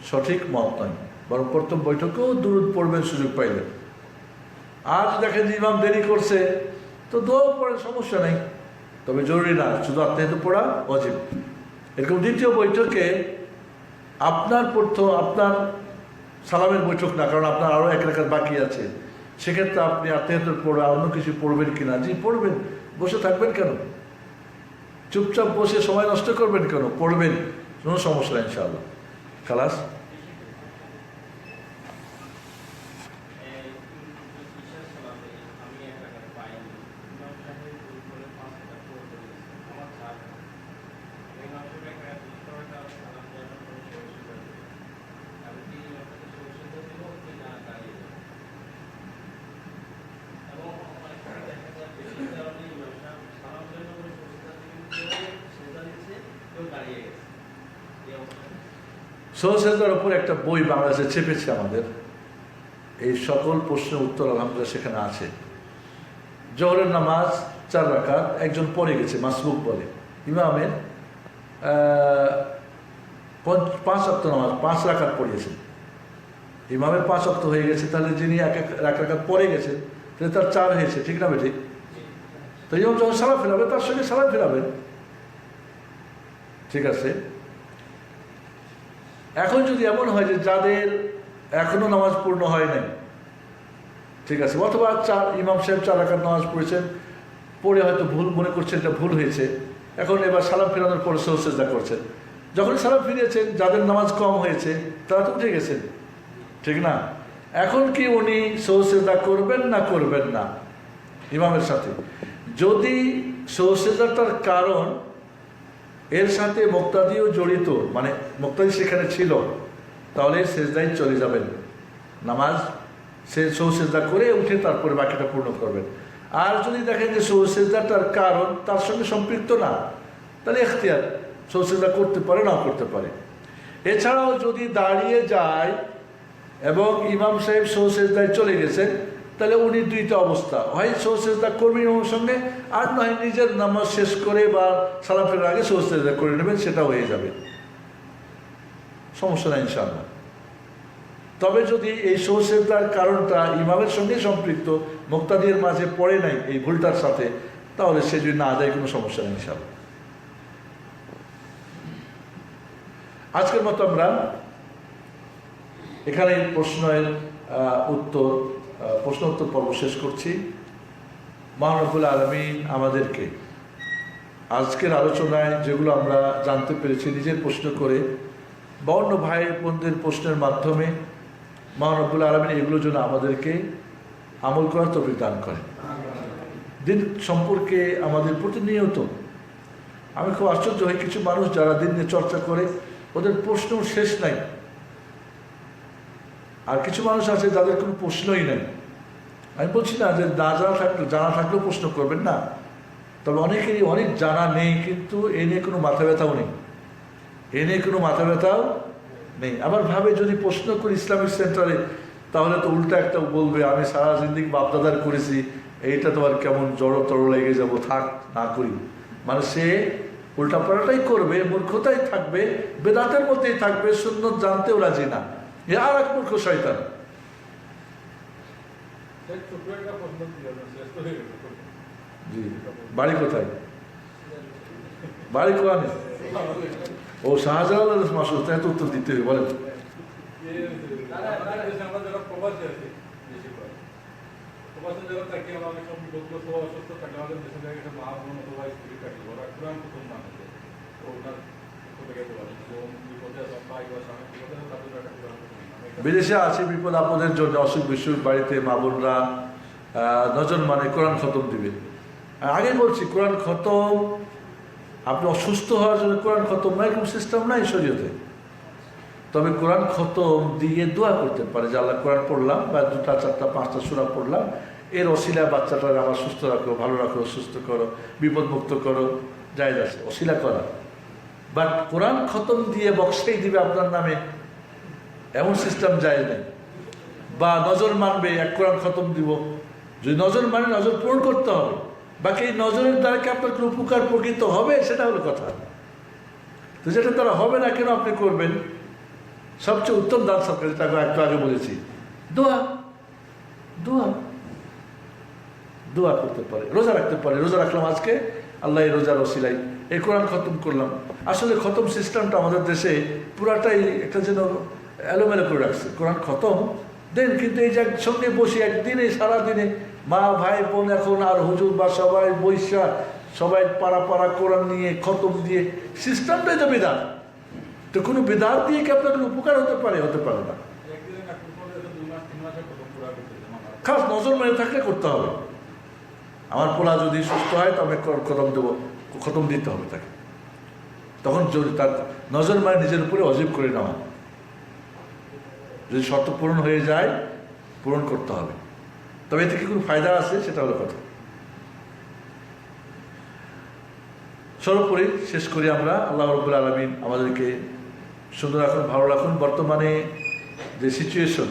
সঠিক মত নয়। বরং প্রথম বৈঠকেও দুরূদ পড়বেন সুযোগ পাইলে। আর দেখেন যে ইমাম দেরি করছে, তো দোয়াও পড়ে, সমস্যা নেই, তবে জরুরি না, শুধু আত্মাহিয়াত পড়া ওয়াজিব। এরকম দ্বিতীয় বৈঠকে আপনার সালামের বৈঠক না, কারণ আপনার আরও 1 রাকাত বাকি আছে, সেক্ষেত্রে আপনি আত্মাহিয়াত পড়ে অন্য কিছু পড়বেন কিনা? জি পড়বেন, বসে থাকবেন কেন? চুপচাপ বসে সময় নষ্ট করবেন কেন? পড়বেন, কোনো সমস্যা নেই ইনশাআল্লাহ। খালাস। সহজের উপর একটা বই বাংলাদেশে চেপেছে আমাদের, এই সকল প্রশ্নের উত্তর আলহামদুলিল্লাহ সেখানে আছে। জোহরের নামাজ 4 রাকাত, একজন পড়ে গেছে, মাসবুক বলে, ইমামের 5 ওয়াক্ত নামাজ 5 রাকাত পড়িয়েছেন, ইমামের 5 ওয়াক্ত হয়ে গেছে, তাহলে যিনি 1 রাকাত পড়ে গেছেন তাহলে তার 4 হয়েছে, ঠিক না বেঠিক? তো ইমাম যখন সালাম ফেরাবে তার সঙ্গে সালাম ফেরাবেন, ঠিক আছে। এখন যদি এমন হয় যে যাদের এখনো নামাজ পূর্ণ হয় নাই, ঠিক আছে, অথবা ইমাম সাহেব 4 রাকাত নামাজ পড়েছেন, পড়ে হয়তো ভুল মনে করছেন এটা ভুল হয়েছে, এখন এবার সালাম ফেরানোর পরে সহজেজদা করছেন। যখন সালাম ফিরিয়েছেন, যাদের নামাজ কম হয়েছে তারা তো উঠে গেছেন, ঠিক না? এখন কি উনি সহজেজদা করবেন না করবেন না ইমামের সাথে? যদি সহজেজদাটার কারণ এর সাথে মুক্তাদিও জড়িত, মানে মুক্তাদি সেখানে ছিল, তাহলে সেজদায় চলে যাবেন, নামাজ সে সৌসেজদা করে উঠে তারপরে বাকিটা পূর্ণ করবেন। আর যদি দেখেন যে সৌসেজদাটার কারণ তার সঙ্গে সম্পৃক্ত না, তাহলে এখতিয়ার সৌসেজদা করতে পারে, না করতে পারে। এছাড়াও যদি দাঁড়িয়ে যায় এবং ইমাম সাহেব সৌসেজদায় চলে গেছেন, তাহলে উনি দুইটা অবস্থা, হয় সৌসেজদা করবেন ইমামের সঙ্গে, আর নয় নিজের নামাজ শেষ করে বা সালাম ফেরার আগে সৌসেজদা করে নেবেন, সেটা হয়ে যাবে, সমস্যা নাই ইনশাআল্লাহ। তবে যদি এই সৌসেজদার কারণটা ইমামের সঙ্গে সম্পৃক্ত, মুক্তাদির মাঝে পড়ে নাই এই ভুলটার সাথে, তাহলে সে যদি না যায় কোনো সমস্যা নেই ইনশাআল্লাহ। আজকের মতো আমরা এখানে প্রশ্ন উত্তর পর্ব শেষ করছি। মহান রব্বুল আলামিন আমাদেরকে আজকের আলোচনায় যেগুলো আমরা জানতে পেরেছি নিজের প্রশ্ন করে বা অন্য ভাই বোনদের প্রশ্নের মাধ্যমে, মহান রব্বুল আলামিন এগুলোর জন্য আমাদেরকে আমল করার তৌফিক দান করেন। দিন সম্পর্কে আমাদের প্রতিনিয়ত আমি খুব আশ্চর্য হই, কিছু মানুষ যারা দিন নিয়ে চর্চা করে ওদের প্রশ্ন শেষ নাই, আর কিছু মানুষ আছে যাদের কোনো প্রশ্নই নেই। আমি বলছি না যে জানা থাকলেও প্রশ্ন করবেন না, তবে অনেকেরই অনেক জানা নেই, কিন্তু এ নিয়ে কোনো মাথা ব্যথাও নেই, আবার ভাবে যদি প্রশ্ন করি ইসলামিক সেন্টারে, তাহলে তো উল্টা একটা বলবে, আমি সারা জিন্দিগি বাপদাদার করেছি, এইটা তো আর কেমন জড়ো তড়ো লেগে যাবো, থাক না করি। মানে সে উল্টাপাল্টাই করবে, মূর্খতাই থাকবে, বেদাতের মধ্যেই থাকবে, সুন্নত জানতেও রাজি না। এ আর এক মূর্খ শয়তান। জি, বাড়ি কোথায়? বাড়ি কোয়ানে? ও শাহজালাল মাসুদ, তাই তো উত্তর দিতে হবে, বলেন। বিদেশে আছে বিপদ আপদের জন্য, অসুখ বিসুখ, বাড়িতে মা বোনরা নজন মানে কোরআন খতম দিবে। আগে বলছি, কোরআন খতম আপনি অসুস্থ হওয়ার জন্য কোরআন খতম নয়, এরকম সিস্টেম নাই শরীয়তে। তবে কোরআন খতম দিয়ে দোয়া করতে পারে যে আল্লাহ কোরআন পড়লাম বা 2টা 4টা 5টা সূরা পড়লাম, এর অসিলায় বাচ্চাটার আমার সুস্থ রাখো, ভালো রাখো, সুস্থ করো, বিপদ মুক্ত করো, জায়েজ আছে অসিলা করা। বাট কোরআন খতম দিয়ে বক্সটাই দিবে আপনার নামে, এমন সিস্টেম জায়েজ নেই। বা নজর মানবে, এক কোরআন খতম দিব, যদি নজর মানে নজর পূরণ করতে হবে, বাকি এই নজরের দ্বারা কি আপনার কোনো উপকার প্রকৃত হবে, সেটা হলো কথা। তো যেটা তারা হবে না, কেন আপনি করবেন? সবচেয়ে উত্তম দান সরকার, যেটা একটু আগে বলেছি, দোয়া দোয়া দোয়া করতে পারে, রোজা রাখতে পারে। রোজা রাখলাম আজকে, আল্লাহ এই রোজার ওসিলাই এই কোরআন খতম করলাম। আসলে খতম সিস্টেমটা আমাদের দেশে পুরাটাই একটা যেন এলোমেলো করে রাখছে। কোরআন খতম দেন, কিন্তু এই যে সঙ্গে বসে একদিনে সারাদিনে মা ভাই বোন এখন আর হুজুর বা সবাই বৈশা, সবাই পাড়া পাড়া কোরআন নিয়ে খতম দিয়ে, সিস্টেমটাই তো বেদাত। তো কোনো বেদাত দিয়ে কি আপনার উপকার হতে পারে? হতে পারে না। খাস নজর মেরে থাকলে করতে হবে। আমার পোলা যদি সুস্থ হয় তবে খতম দেবো, খতম দিতে হবে তাকে। তখন যদি তার নজর মানে নিজের উপরে অজীব করে নেওয়া, যদি শর্ত পূরণ হয়ে যায় পূরণ করতে হবে। তবে এতে কি কোনো ফায়দা আছে, সেটা হলো কথা। সর্বোপরি শেষ করি আমরা, আল্লাহ রাব্বুল আলামিন আমাদেরকে সুন্দর রাখুন, ভালো রাখুন। বর্তমানে যে সিচুয়েশন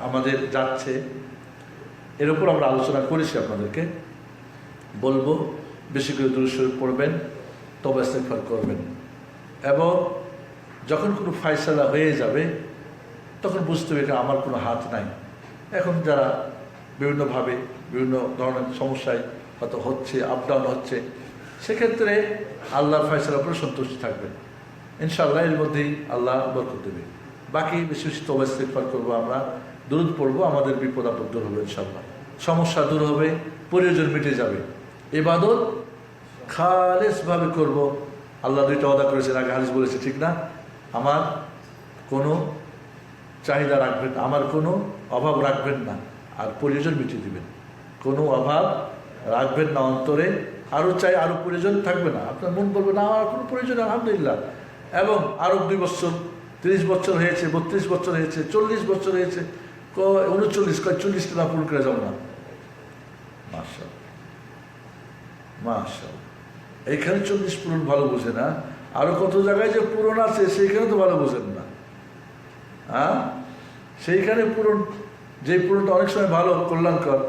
আমাদের যাচ্ছে, এর উপর আমরা আলোচনা করেছি, আপনাদেরকে বলবো বেশি করে দুরূদ শরীফ পড়বেন, তওবা ইস্তেগফার করবেন, এবং যখন কোনো ফায়সালা হয়ে যাবে তখন বুঝতে হবে এটা আমার কোনো হাত নাই। এখন যারা বিভিন্নভাবে বিভিন্ন ধরনের সমস্যায় হয়তো হচ্ছে, আপ ডাউন হচ্ছে, সেক্ষেত্রে আল্লাহর ফায়সালার উপরে সন্তুষ্ট থাকবেন, ইনশাআল্লাহ এর মধ্যেই আল্লাহ বরকত দেবে। বাকি বেশি বেশি তওবা ইস্তেগফার করবো আমরা, দুরূদ পড়বো, আমাদের বিপদ আপদ দূর হবে ইনশাআল্লাহ, সমস্যা দূর হবে, প্রয়োজন মিটে যাবে। ইবাদত খালেসভাবে করব। আল্লাহ 2টা ওয়াদা করেছেন, আগে হাদিস বলেছে, ঠিক না? আমার কোনো চাহিদা রাখবেন না, আমার কোনো অভাব রাখবেন না, আর প্রয়োজন মিটিয়ে দিবেন। কোনো অভাব রাখবেন না অন্তরে, আরও চাই, আরও প্রয়োজন থাকবে না। আপনার মন বলবে না আমার কোনো প্রয়োজন, আলহামদুলিল্লাহ। এবং আরও 2 বছর, 30 বছর হয়েছে, 32 বছর হয়েছে, 40 বছর হয়েছে, 39 কয় 40টা না পূরণ করে যাবো না। মাশাআল্লাহ মাশাআল্লাহ, এইখানে 40 পূরণ ভালো বোঝে না, আরো কত জায়গায় যে পূরণ আছে সেইখানে তো ভালো বোঝেন না। হ্যাঁ, সেইখানে পূরণ, যে পূরণটা অনেক সময় ভালো কল্যাণকর,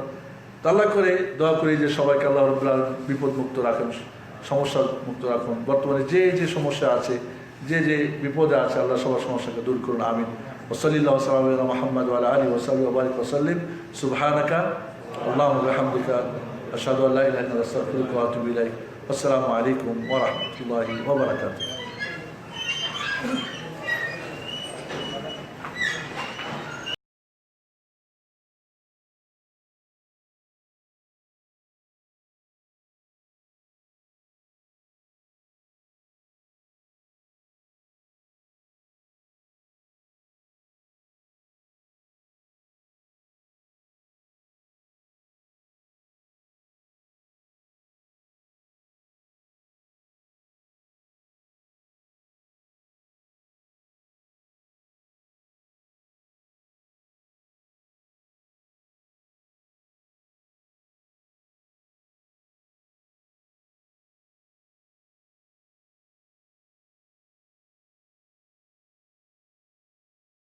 তাল্লা করে দোয়া করি যে সবাইকে আল্লাহ রাব্বুল আলামিন বিপদ মুক্ত রাখেন, সমস্যা মুক্ত রাখুন। বর্তমানে যে যে সমস্যা আছে, যে যে বিপদে আছে, আল্লাহ সবার সমস্যাকে দূর করুন, আমিন। ওয়াসাল্লাল্লাহু আলা সাইয়্যিদিনা মুহাম্মদ ওয়া আলা আলিহি ওয়া সাহবিহি ওয়া বারিক ওয়া সাল্লিম। সুবহানাকা আল্লাহুম্মা ওয়া বিহামদিকা আশহাদু আল্লা ইলাহা ইল্লা আনতা আস্তাগফিরুকা ওয়া আতুবু ইলাইক। আসসালামু আলাইকুম ওয়া রাহমাতুল্লাহি ওয়া বারাকাতুহু।